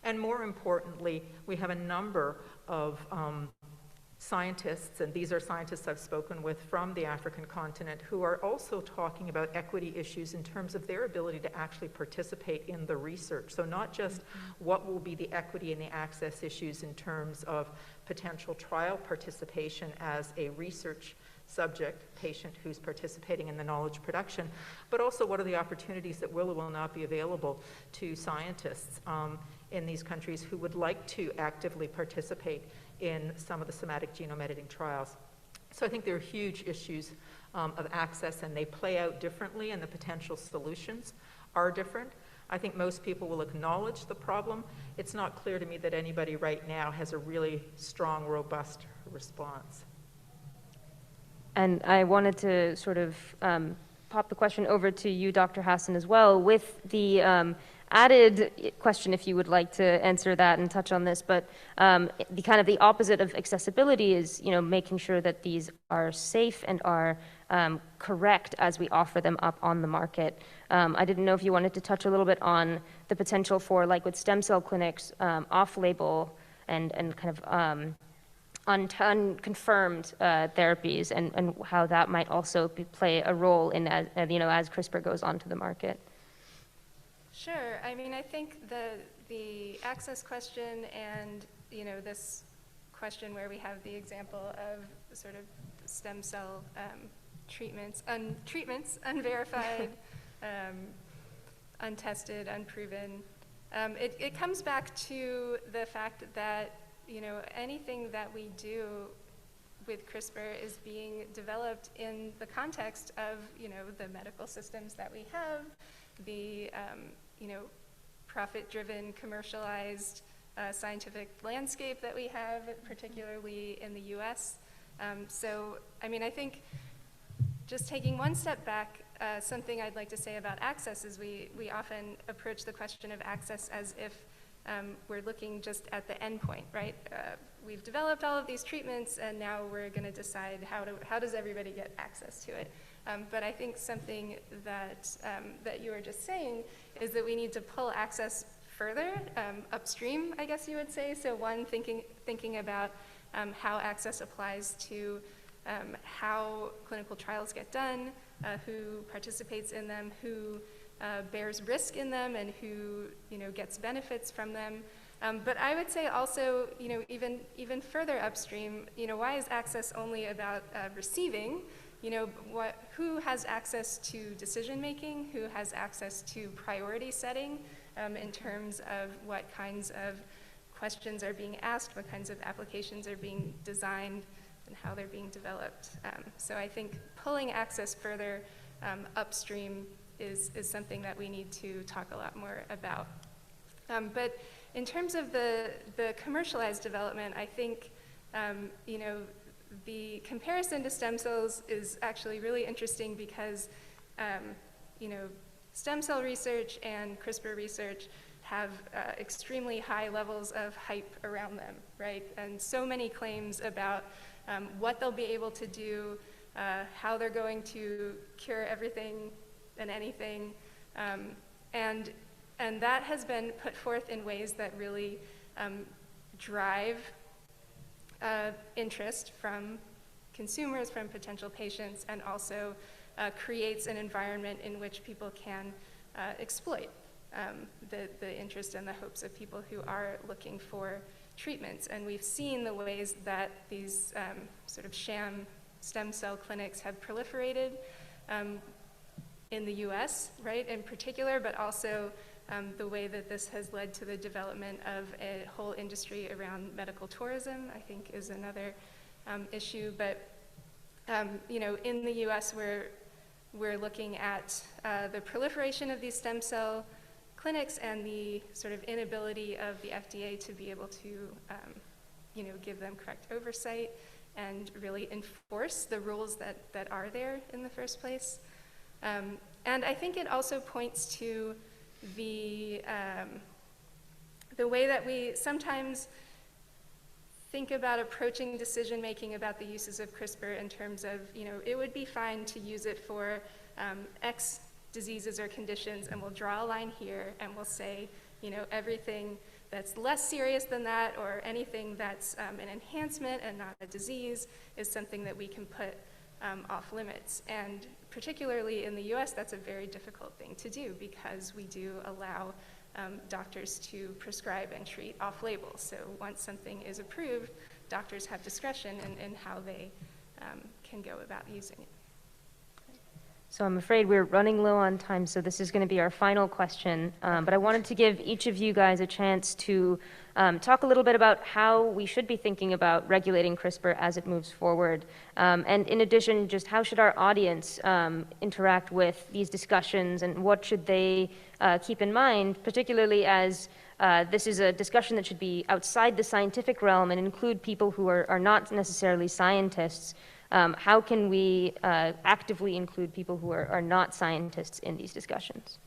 Speaker 4: And more importantly, we have a number of scientists, and these are scientists I've spoken with from the African continent, who are also talking about equity issues in terms of their ability to actually participate in the research. So not just what will be the equity and the access issues in terms of potential trial participation as a research subject, patient who's participating in the knowledge production, but also what are the opportunities that will or will not be available to scientists in these countries who would like to actively participate in some of the somatic genome editing trials. So I think there are huge issues of access, and they play out differently, and the potential solutions are different. I think most people will acknowledge the problem. It's not clear to me that anybody right now has a really strong, robust response.
Speaker 1: And I wanted to sort of pop the question over to you, Dr. Hassan, as well, with the added question, if you would like to answer that and touch on this, but the kind of the opposite of accessibility is, making sure that these are safe and are correct as we offer them up on the market. I didn't know if you wanted to touch a little bit on the potential for, like with stem cell clinics, off-label and kind of unconfirmed therapies, and how that might also play a role in as CRISPR goes onto the market.
Speaker 3: Sure. I mean, I think the access question and this question where we have the example of sort of stem cell treatments, unverified, untested, unproven. It comes back to the fact that anything that we do with CRISPR is being developed in the context of the medical systems that we have, the profit-driven, commercialized scientific landscape that we have, particularly in the US. So, I mean, I think just taking one step back, something I'd like to say about access is we often approach the question of access as if we're looking just at the endpoint, right? We've developed all of these treatments, and now we're going to decide how does everybody get access to it. But I think something that you were just saying is that we need to pull access further upstream, I guess you would say. So one, thinking about how access applies to how clinical trials get done, who participates in them, who bears risk in them, and who gets benefits from them. But I would say also, even further upstream, why is access only about receiving? Who has access to decision making? Who has access to priority setting in terms of what kinds of questions are being asked, what kinds of applications are being designed, and how they're being developed. So I think pulling access further upstream is something that we need to talk a lot more about. But in terms of the commercialized development, I think the comparison to stem cells is actually really interesting because stem cell research and CRISPR research have extremely high levels of hype around them, right? And so many claims about what they'll be able to do, how they're going to cure everything and anything, and that has been put forth in ways that really drive interest from consumers, from potential patients, and also creates an environment in which people can exploit the interest and the hopes of people who are looking for treatments. And we've seen the ways that these sort of sham stem cell clinics have proliferated in the US, right, in particular, but also the way that this has led to the development of a whole industry around medical tourism, I think, is another issue. But In the US, we're looking at the proliferation of these stem cell clinics and the sort of inability of the FDA to be able to, give them correct oversight and really enforce the rules that are there in the first place. And I think it also points to the way that we sometimes think about approaching decision-making about the uses of CRISPR in terms of, it would be fine to use it for X diseases or conditions, and we'll draw a line here, and we'll say, everything that's less serious than that, or anything that's an enhancement and not a disease, is something that we can put off limits. And particularly in the US, that's a very difficult thing to do, because we do allow doctors to prescribe and treat off-label. So once something is approved, doctors have discretion in how they can go about using it.
Speaker 1: So I'm afraid we're running low on time, so this is going to be our final question. But I wanted to give each of you guys a chance to talk a little bit about how we should be thinking about regulating CRISPR as it moves forward. And in addition, just how should our audience interact with these discussions, and what should they keep in mind, particularly as this is a discussion that should be outside the scientific realm and include people who are not necessarily scientists. How can we actively include people who are not scientists in these discussions?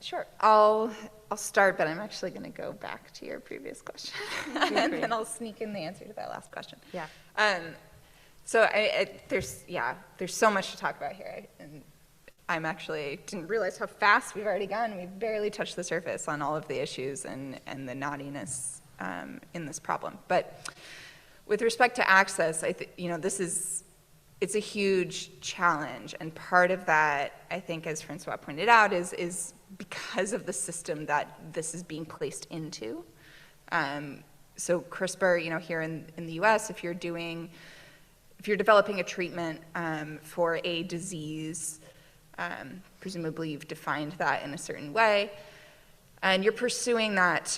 Speaker 2: Sure. I'll start, but I'm actually going to go back to your previous question, and then I'll sneak in the answer to that last question.
Speaker 1: Yeah.
Speaker 2: So there's so much to talk about here, and I'm actually didn't realize how fast we've already gone. We've barely touched the surface on all of the issues and the knottiness in this problem, but. With respect to access, it's a huge challenge, and part of that, I think, as Francois pointed out, is because of the system that this is being placed into. So CRISPR, here in the U.S., if you're developing a treatment for a disease, presumably you've defined that in a certain way, and you're pursuing that.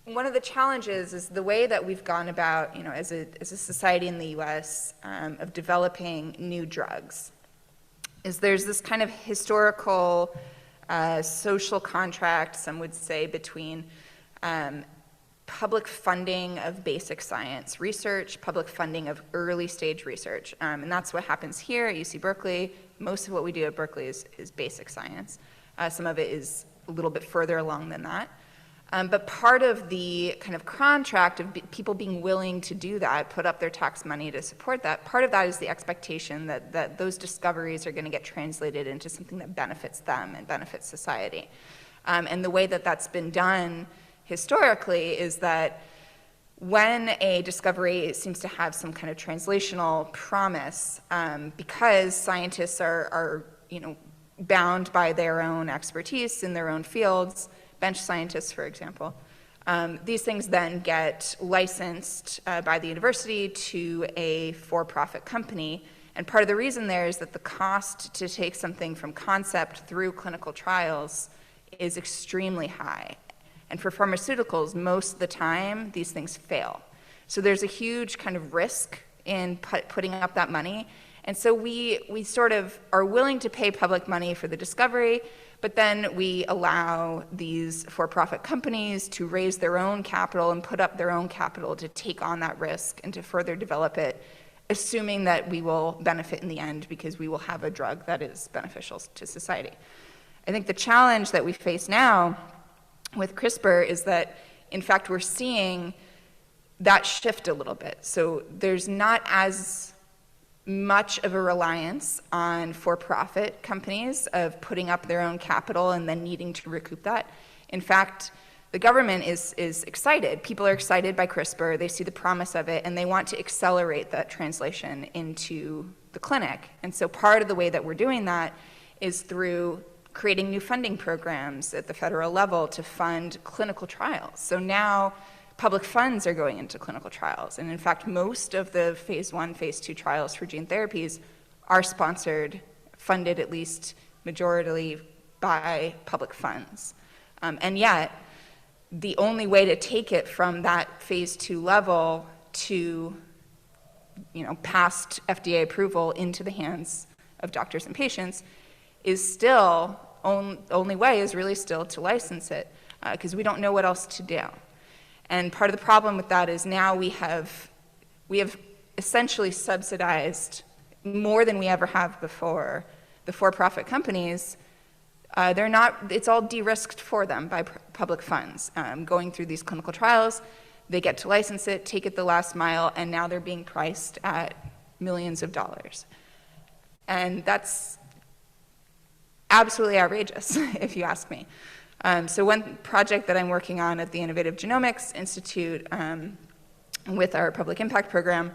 Speaker 2: One of the challenges is the way that we've gone about, as a society in the U.S. Of developing new drugs, is there's this kind of historical social contract, some would say, between public funding of basic science research, public funding of early stage research, and that's what happens here at UC Berkeley. Most of what we do at Berkeley is basic science. Some of it is a little bit further along than that. But part of the kind of contract of people being willing to do that, put up their tax money to support that, part of that is the expectation that those discoveries are going to get translated into something that benefits them and benefits society. And the way that that's been done historically is that when a discovery seems to have some kind of translational promise, because scientists are bound by their own expertise in their own fields, bench scientists, for example. These things then get licensed by the university to a for-profit company. And part of the reason there is that the cost to take something from concept through clinical trials is extremely high. And for pharmaceuticals, most of the time, these things fail. So there's a huge kind of risk in putting up that money. And so we sort of are willing to pay public money for the discovery, but then we allow these for-profit companies to raise their own capital and put up their own capital to take on that risk and to further develop it, assuming that we will benefit in the end because we will have a drug that is beneficial to society. I think the challenge that we face now with CRISPR is that, in fact, we're seeing that shift a little bit. So there's not as much of a reliance on for-profit companies of putting up their own capital and then needing to recoup that. In fact, the government is excited. People are excited by CRISPR. They see the promise of it, and they want to accelerate that translation into the clinic. And so part of the way that we're doing that is through creating new funding programs at the federal level to fund clinical trials. So now public funds are going into clinical trials. And in fact, most of the phase 1, phase 2 trials for gene therapies are sponsored, funded at least majority by public funds. And yet, the only way to take it from that phase 2 level to past FDA approval into the hands of doctors and patients, is still, only way is really still to license it, because we don't know what else to do. And part of the problem with that is now we have essentially subsidized more than we ever have before the for-profit companies. It's all de-risked for them by public funds. Going through these clinical trials, they get to license it, take it the last mile, and now they're being priced at millions of dollars. And that's absolutely outrageous, if you ask me. So one project that I'm working on at the Innovative Genomics Institute with our public impact program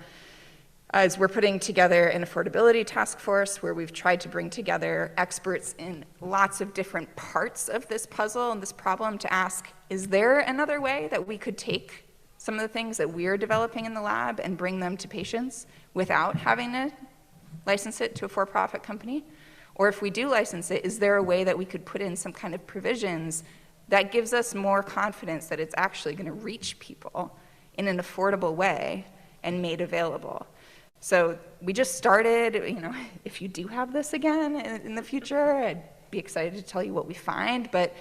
Speaker 2: is we're putting together an affordability task force where we've tried to bring together experts in lots of different parts of this puzzle and this problem to ask, is there another way that we could take some of the things that we're developing in the lab and bring them to patients without having to license it to a for-profit company? Or if we do license it, is there a way that we could put in some kind of provisions that gives us more confidence that it's actually going to reach people in an affordable way and made available? So we just started. If you do have this again in the future, I'd be excited to tell you what we find, but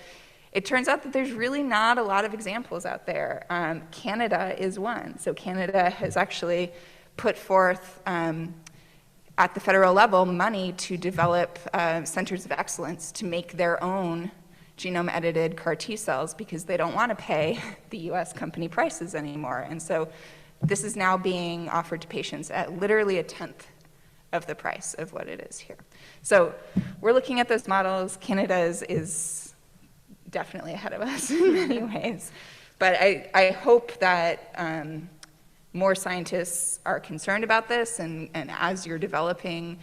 Speaker 2: it turns out that there's really not a lot of examples out there. Canada is one. So Canada has actually put forth at the federal level money to develop centers of excellence to make their own genome-edited CAR T cells because they don't want to pay the US company prices anymore. And so this is now being offered to patients at literally a tenth of the price of what it is here. So we're looking at those models. Canada is definitely ahead of us in many ways. But I hope that more scientists are concerned about this, and as you're developing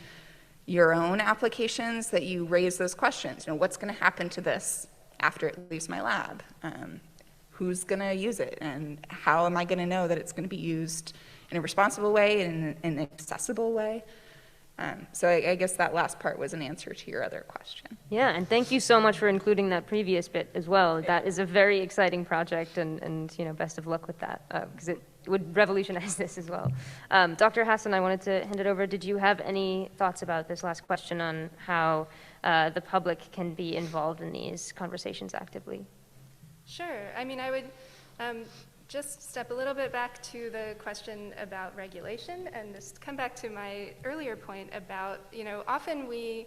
Speaker 2: your own applications, that you raise those questions. What's going to happen to this after it leaves my lab? Who's going to use it? And how am I going to know that it's going to be used in a responsible way, in an accessible way? So I guess that last part was an answer to your other question.
Speaker 1: Yeah, and thank you so much for including that previous bit as well. That is a very exciting project, and best of luck with that, because it would revolutionize this as well. Dr. Hassan, I wanted to hand it over. Did you have any thoughts about this last question on how the public can be involved in these conversations actively?
Speaker 3: Sure. I mean, I would just step a little bit back to the question about regulation and just come back to my earlier point about, often we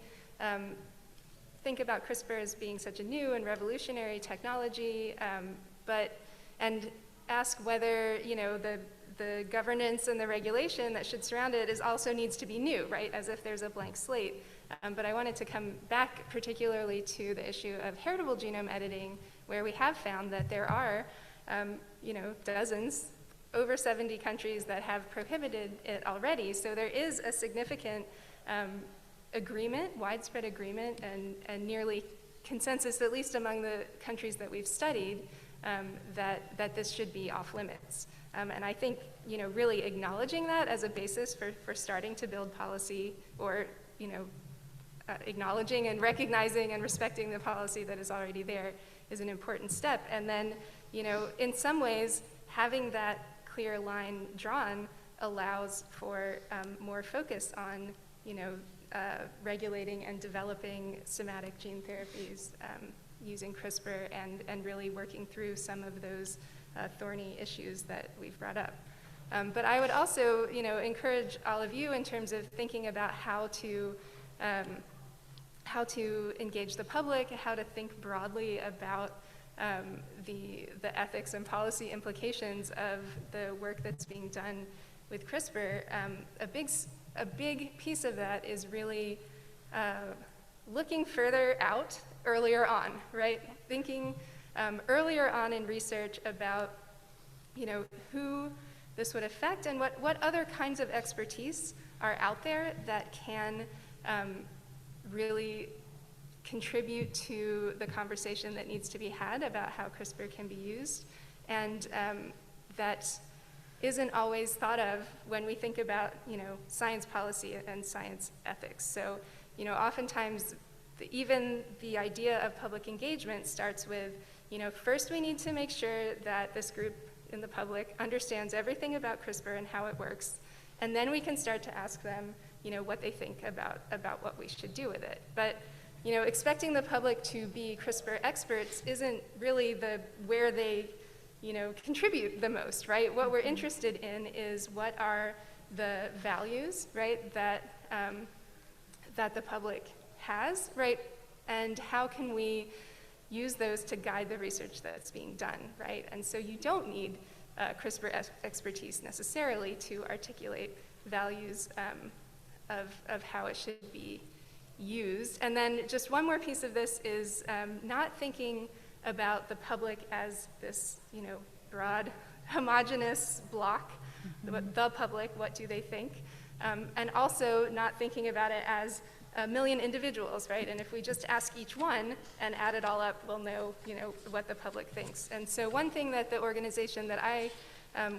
Speaker 3: think about CRISPR as being such a new and revolutionary technology, and ask whether, the governance and the regulation that should surround it also needs to be new, right? As if there's a blank slate. But I wanted to come back particularly to the issue of heritable genome editing, where we have found that there are, dozens, over 70 countries that have prohibited it already. So there is a significant agreement, widespread agreement, and nearly consensus, at least among the countries that we've studied, that this should be off limits. And I think, really acknowledging that as a basis for starting to build policy, or, acknowledging and recognizing and respecting the policy that is already there is an important step. And then, in some ways, having that clear line drawn allows for more focus on, regulating and developing somatic gene therapies using CRISPR and really working through some of those thorny issues that we've brought up. But I would also, encourage all of you in terms of thinking about how to engage the public, how to think broadly about the ethics and policy implications of the work that's being done with CRISPR. A big piece of that is really looking further out earlier on, right? Thinking earlier on in research about, who this would affect and what other kinds of expertise are out there that can really contribute to the conversation that needs to be had about how CRISPR can be used, and that isn't always thought of when we think about, science policy and science ethics. So, oftentimes even the idea of public engagement starts with, first we need to make sure that this group in the public understands everything about CRISPR and how it works, And then we can start to ask them, what they think about what we should do with it. But, expecting the public to be CRISPR experts isn't really where they, contribute the most, right? What we're interested in is what are the values, right, that the public has, right? And how can we use those to guide the research that's being done, right? And so you don't need CRISPR expertise necessarily to articulate values of how it should be used. And then just one more piece of this is not thinking about the public as this, broad, homogeneous block. The public, what do they think? And also not thinking about it as a million individuals, right? And if we just ask each one and add it all up, we'll know, what the public thinks. And so one thing that the organization that I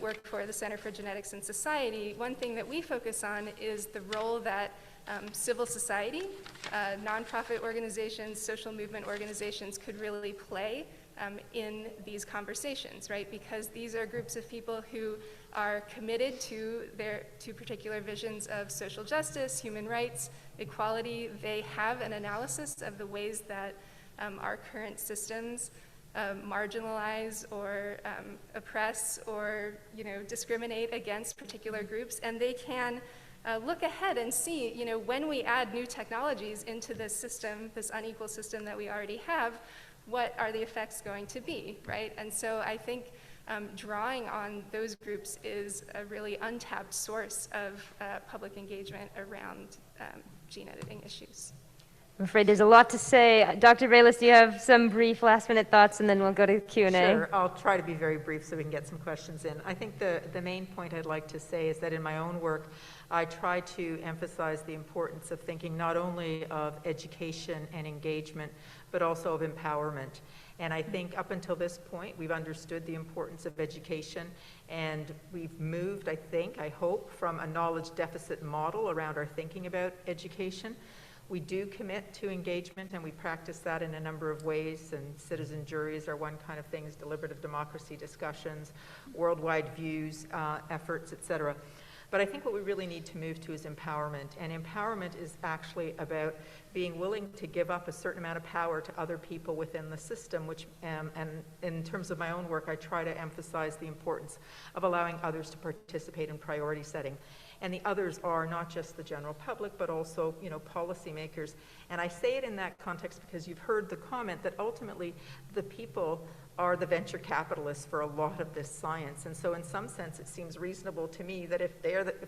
Speaker 3: work for, the Center for Genetics and Society, one thing that we focus on is the role that civil society, nonprofit organizations, social movement organizations could really play in these conversations, right? Because these are groups of people who are committed to particular visions of social justice, human rights, equality. They have an analysis of the ways that our current systems marginalize or oppress or discriminate against particular groups, and they can look ahead and see, when we add new technologies into this system, this unequal system that we already have, what are the effects going to be, right? And so I think drawing on those groups is a really untapped source of public engagement around gene editing issues.
Speaker 1: I'm afraid there's a lot to say. Dr. Bayless, do you have some brief last-minute thoughts, and then we'll go to Q&A?
Speaker 4: Sure. I'll try to be very brief so we can get some questions in. I think the main point I'd like to say is that in my own work, I try to emphasize the importance of thinking not only of education and engagement, but also of empowerment. And I think up until this point, we've understood the importance of education, and we've moved, I hope, from a knowledge deficit model around our thinking about education. We do commit to engagement, and we practice that in a number of ways, and citizen juries are one kind of things, deliberative democracy discussions, worldwide views, efforts, et cetera. But I think what we really need to move to is empowerment, and empowerment is actually about being willing to give up a certain amount of power to other people within the system, which, and in terms of my own work, I try to emphasize the importance of allowing others to participate in priority setting. And the others are not just the general public, but also, policymakers. And I say it in that context because you've heard the comment that ultimately the people are the venture capitalists for a lot of this science. And so in some sense, it seems reasonable to me that if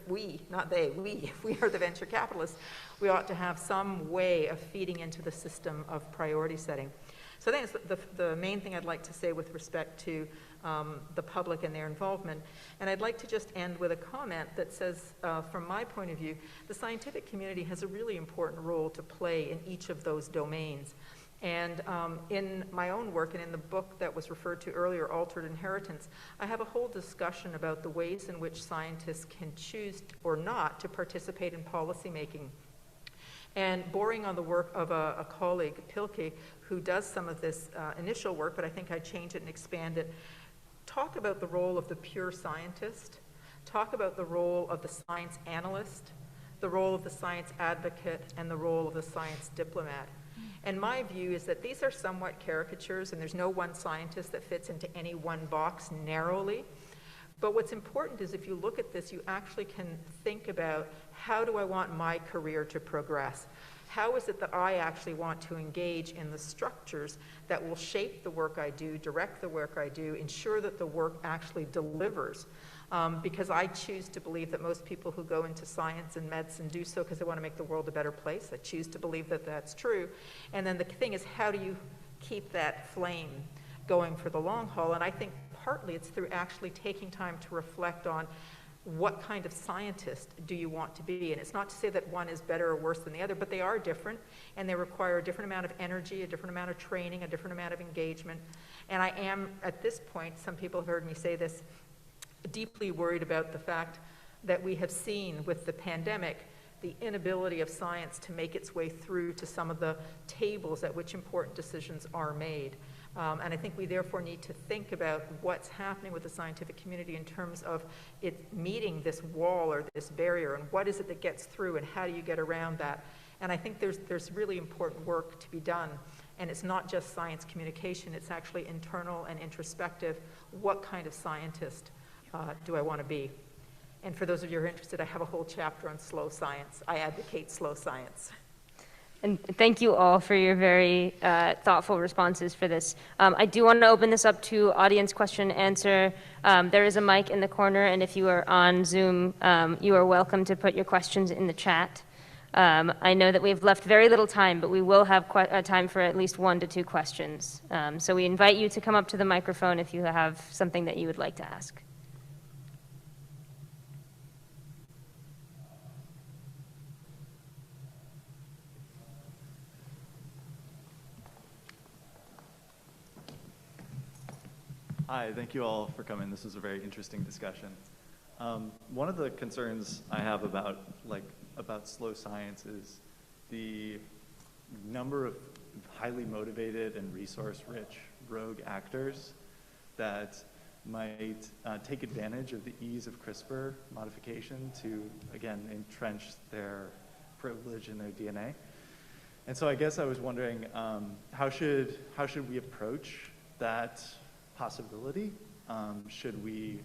Speaker 4: we are the venture capitalists, we ought to have some way of feeding into the system of priority setting. So I think it's the main thing I'd like to say with respect to the public and their involvement. And I'd like to just end with a comment that says, from my point of view, the scientific community has a really important role to play in each of those domains. And in my own work and in the book that was referred to earlier, Altered Inheritance, I have a whole discussion about the ways in which scientists can choose or not to participate in policymaking. And borrowing on the work of a colleague, Pilke, who does some of this initial work, but I think I change it and expand it, talk about the role of the pure scientist, talk about the role of the science analyst, the role of the science advocate, and the role of the science diplomat. And my view is that these are somewhat caricatures, and there's no one scientist that fits into any one box narrowly. But what's important is if you look at this, you actually can think about, how do I want my career to progress? How is it that I actually want to engage in the structures that will shape the work I do, direct the work I do, ensure that the work actually delivers? Because I choose to believe that most people who go into science and medicine do so because they want to make the world a better place. I choose to believe that that's true. And then the thing is, how do you keep that flame going for the long haul? And I think partly it's through actually taking time to reflect on what kind of scientist do you want to be. And it's not to say that one is better or worse than the other, but they are different, and they require a different amount of energy, a different amount of training, a different amount of engagement. And I am, at this point, some people have heard me say this, deeply worried about the fact that we have seen with the pandemic the inability of science to make its way through to some of the tables at which important decisions are made. And I think we therefore need to think about what's happening with the scientific community in terms of it meeting this wall or this barrier, and what is it that gets through, and how do you get around that? And I think there's really important work to be done. And it's not just science communication, it's actually internal and introspective. What kind of scientist do I want to be? And for those of you who are interested, I have a whole chapter on slow science. I advocate slow science.
Speaker 1: And thank you all for your very thoughtful responses for this. I do want to open this up to audience question and answer. There is a mic in the corner, and if you are on Zoom, you are welcome to put your questions in the chat. I know that we've left very little time, but we will have time for at least 1 to 2 questions. So we invite you to come up to the microphone if you have something that you would like to ask.
Speaker 5: Hi, thank you all for coming. This was a very interesting discussion. One of the concerns I have about slow science is the number of highly motivated and resource-rich rogue actors that might take advantage of the ease of CRISPR modification to, again, entrench their privilege in their DNA. And so I guess I was wondering, how should we approach that possibility? Should we,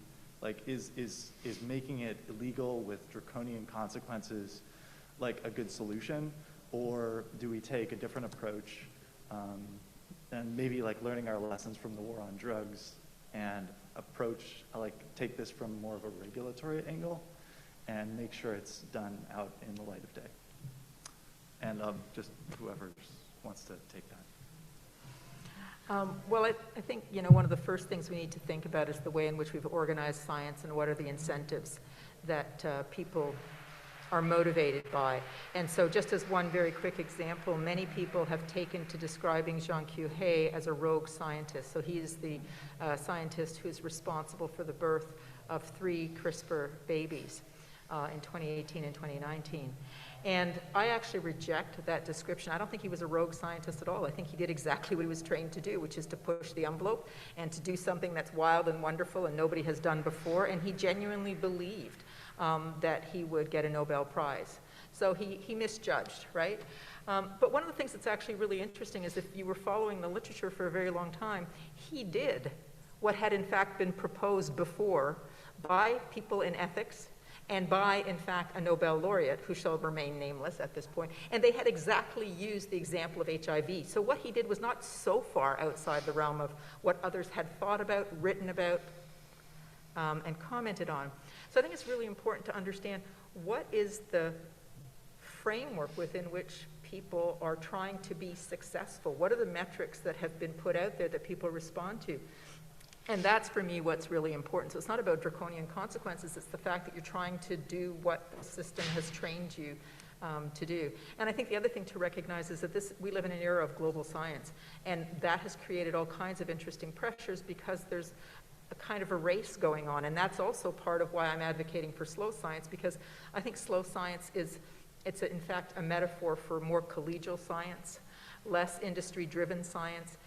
Speaker 5: is making it illegal with draconian consequences like a good solution, or do we take a different approach and maybe learning our lessons from the war on drugs and approach, take this from more of a regulatory angle and make sure it's done out in the light of day? And just whoever wants to take that.
Speaker 4: Well, I think, one of the first things we need to think about is the way in which we've organized science and what are the incentives that people are motivated by. And so just as one very quick example, many people have taken to describing Jean-Q Hay as a rogue scientist. So he is the scientist who's responsible for the birth of 3 CRISPR babies in 2018 and 2019. And I actually reject that description. I don't think he was a rogue scientist at all. I think he did exactly what he was trained to do, which is to push the envelope and to do something that's wild and wonderful and nobody has done before. And he genuinely believed that he would get a Nobel Prize. So he misjudged, right? But one of the things that's actually really interesting is if you were following the literature for a very long time, he did what had in fact been proposed before by people in ethics and by, in fact, a Nobel laureate who shall remain nameless at this point. And they had exactly used the example of HIV. So what he did was not so far outside the realm of what others had thought about, written about, and commented on. So I think it's really important to understand what is the framework within which people are trying to be successful. What are the metrics that have been put out there that people respond to? And that's, for me, what's really important. So it's not about draconian consequences. It's the fact that you're trying to do what the system has trained you to do. And I think the other thing to recognize is that we live in an era of global science. And that has created all kinds of interesting pressures because there's a kind of a race going on. And that's also part of why I'm advocating for slow science, because I think slow science it's in fact a metaphor for more collegial science, less industry-driven science.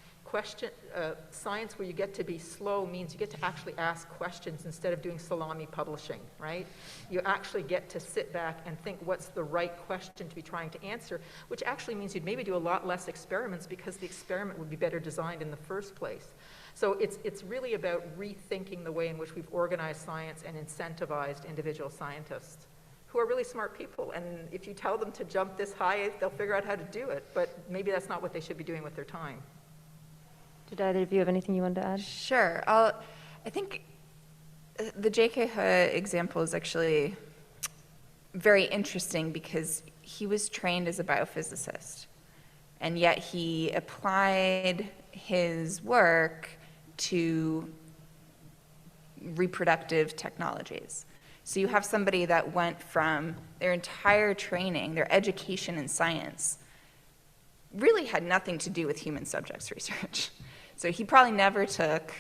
Speaker 4: Science where you get to be slow means you get to actually ask questions instead of doing salami publishing, right? You actually get to sit back and think what's the right question to be trying to answer, which actually means you'd maybe do a lot less experiments because the experiment would be better designed in the first place. So it's really about rethinking the way in which we've organized science and incentivized individual scientists who are really smart people. And if you tell them to jump this high, they'll figure out how to do it. But maybe that's not what they should be doing with their time.
Speaker 1: Did either of you have anything you wanted to add?
Speaker 2: Sure. I think the J.K. Hood example is actually very interesting because he was trained as a biophysicist, and yet he applied his work to reproductive technologies. So you have somebody that went from their entire training, their education in science, really had nothing to do with human subjects research. So he probably never took,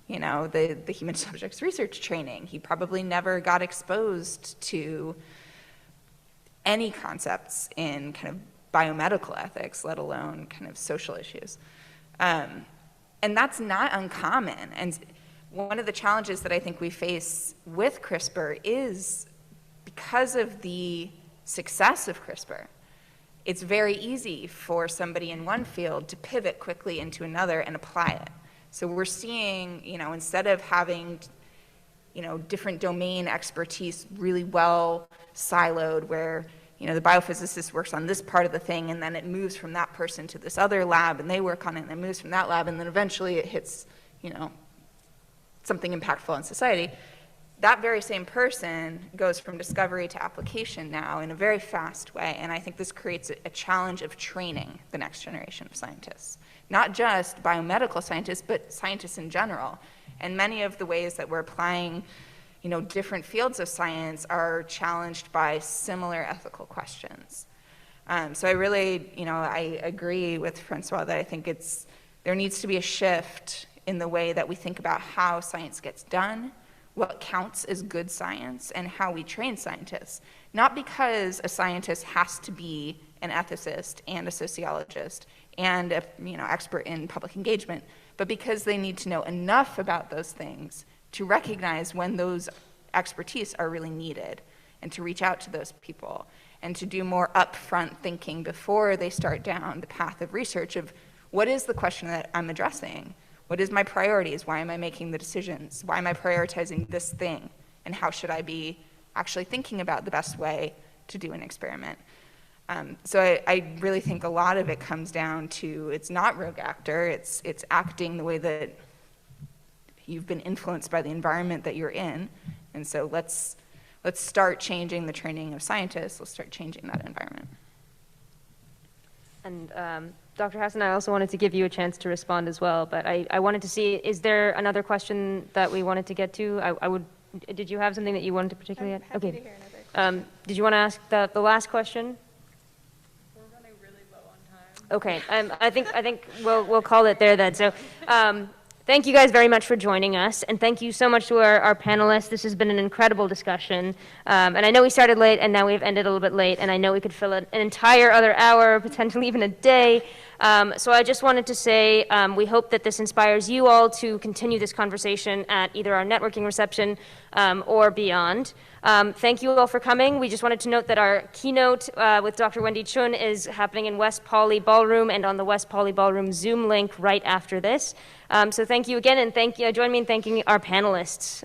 Speaker 2: the human subjects research training. He probably never got exposed to any concepts in kind of biomedical ethics, let alone kind of social issues. And that's not uncommon. And one of the challenges that I think we face with CRISPR is because of the success of CRISPR, it's very easy for somebody in one field to pivot quickly into another and apply it. So we're seeing, instead of having, different domain expertise really well siloed where, the biophysicist works on this part of the thing and then it moves from that person to this other lab and they work on it and it moves from that lab and then eventually it hits, something impactful in society. That very same person goes from discovery to application now in a very fast way, and I think this creates a challenge of training the next generation of scientists. Not just biomedical scientists, but scientists in general. And many of the ways that we're applying, different fields of science are challenged by similar ethical questions. So I really, I agree with Francois that I think there needs to be a shift in the way that we think about how science gets done, what counts as good science, and how we train scientists. Not because a scientist has to be an ethicist and a sociologist and a expert in public engagement, but because they need to know enough about those things to recognize when those expertise are really needed and to reach out to those people and to do more upfront thinking before they start down the path of research of what is the question that I'm addressing? What is my priorities? Why am I making the decisions? Why am I prioritizing this thing? And how should I be actually thinking about the best way to do an experiment? So I really think a lot of it comes down to it's not rogue actor, it's acting the way that you've been influenced by the environment that you're in. And so let's start changing the training of scientists, let's start changing that environment.
Speaker 1: And Dr. Hassan, I also wanted to give you a chance to respond as well, but I wanted to see, is there another question that we wanted to get to? Did you have something that you wanted to particularly add?
Speaker 3: I'm happy
Speaker 1: Okay.
Speaker 3: to hear another question.
Speaker 1: Did you want to ask the last question?
Speaker 6: We're running really low on time.
Speaker 1: Okay, I think we'll call it there then. So, thank you guys very much for joining us, and thank you so much to our panelists. This has been an incredible discussion, and I know we started late, and now we've ended a little bit late, and I know we could fill an entire other hour, potentially even a day. So I just wanted to say we hope that this inspires you all to continue this conversation at either our networking reception or beyond. Thank you all for coming. We just wanted to note that our keynote with Dr. Wendy Chun is happening in West Pauli Ballroom and on the West Pauli Ballroom Zoom link right after this. So thank you again, and join me in thanking our panelists.